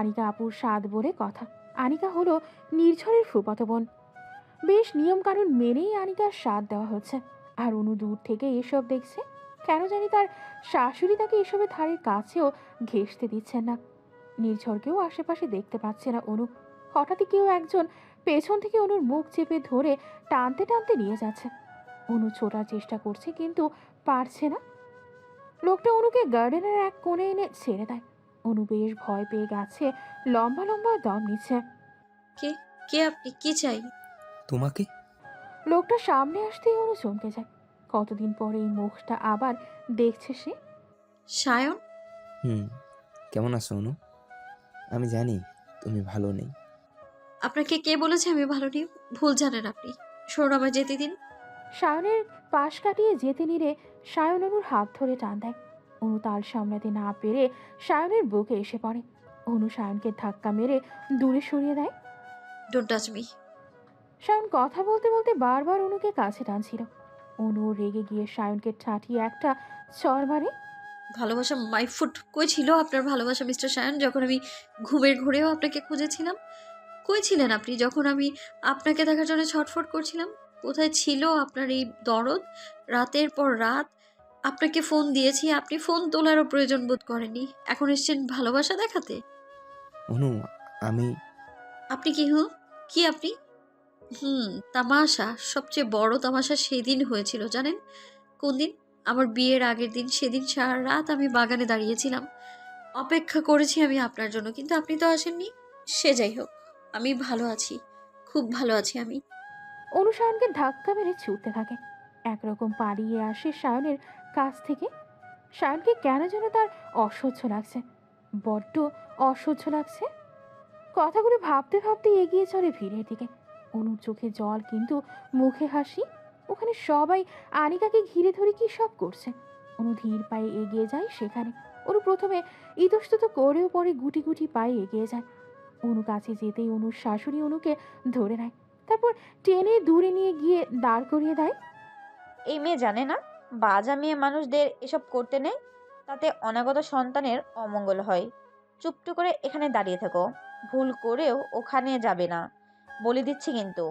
আনিকা আপুর স্বাদ বলে কথা। আনিকা হলো নির্ঝরের ফুফাতো বোন। বেশ নিয়মকানুন মেনেই আনিকার স্বাদ দেওয়া হচ্ছে। আর অনু দূর থেকে এসব দেখছে। কেন জানি তার শাশুড়ি তাকে এসবের ধারের কাছেও ঘেঁষতে দিচ্ছেন না। নির্ঝরকেও আশেপাশে দেখতে পাচ্ছে না অনু। হঠাৎই কেউ একজন পেছন থেকে অনুর মুখ চেপে ধরে টানতে টানতে নিয়ে যাচ্ছে। অনু ছোটার চেষ্টা করছে কিন্তু পারছে না। লোকটা অনুকে গার্ডেনের এক কোণে এনে ছেড়ে দেয়। অনু বেশ ভয় পেয়ে গেছে, লম্বা লম্বা দম নিচ্ছে। কে কে আপনি? কি চাই? তোমাকে? লোকটা সামনে আসতেই অনু চমকে যায়। কতদিন পরে এই মুখটা আবার দেখছে সে। সায়ন? হুম, কেমন আছো অনু? আমি জানি তুমি ভালো নেই। আপনাকে কে বলেছে আমি ভালো নেই? ভুল জানেন আপনি। শোন, আমার যেতে দিন। সায়নের পাশ কাটিয়ে যেতে নিলে সায়ন অনুর হাত ধরে টান দেয়। অনু তাল সামলাতে না পেরে সায়নের বুকে এসে পড়ে। অনু সায়নকে ধাক্কা মেরে দূরে সরিয়ে দেয়। Don't touch me. সায়ন কথা বলতে বলতে বারবার অনুকে কাছে টানছিল। অনু রেগে গিয়ে সায়নকে ঠাঠিয়ে একটা চর মারে। ভালোবাসা মাই ফুট। কই ছিল আপনার ভালোবাসা মিস্টার সায়ন, যখন আমি ঘুমের ঘোরেও আপনাকে খুঁজেছিলাম? কই ছিলেন আপনি যখন আমি আপনাকে দেখার জন্য ছটফট করছিলাম? কোথায় ছিল আপনার এই দরদ? রাতের পর রাত আপনাকে ফোন দিয়েছি, আপনি ফোন তোলারও প্রয়োজন বোধ করেননি। এখন এসছেন ভালোবাসা দেখাতে। অনু, আমি আপনি কি? কি আপনি? তামাশা, সবচেয়ে বড় তামাশা সেদিন হয়েছিল জানেন? কোন দিন? আমার বিয়ের আগের দিন। সেদিন সারা রাত আমি বাগানে দাঁড়িয়েছিলাম, অপেক্ষা করেছি আমি আপনার জন্য, কিন্তু আপনি তো আসেননি। সে যাই হোক, আমি ভালো আছি, খুব ভালো আছি আমি। অনু সায়নকে ধাক্কা মেরে ছুটতে থাকে। একরকম পালিয়ে আসে সায়নের কাছ থেকে। সায়নকে কেন যেন তার অসহ্য লাগছে, বড্ড অসহ্য লাগছে। কথাগুলো ভাবতে ভাবতে এগিয়ে চলে ভিড়ের দিকে। অনুর চোখে জল কিন্তু মুখে হাসি। ওখানে সবাই আনিকাকে ঘিরে ধরে কি সব করছে। অনু ধীর পায়ে এগিয়ে যায় সেখানে। অনু প্রথমে ইতস্তত করেও পরে গুটি গুটি পায়ে এগিয়ে যায়। অনু কাছে যেতেই অনুর শাশুড়ি অনুকে ধরে নেয়। তারপর টেনে দূরে নিয়ে গিয়ে দাঁড় করিয়ে দেয়। এই মেয়ে জানে না বাজা মেয়ে মানুষদের এসব করতে নেই, তাতে অনাগত সন্তানের অমঙ্গল হয়। চুপটু করে এখানে দাঁড়িয়ে থাকো, ভুল করেও ওখানে যাবে না, বলে দিচ্ছি কিন্তু।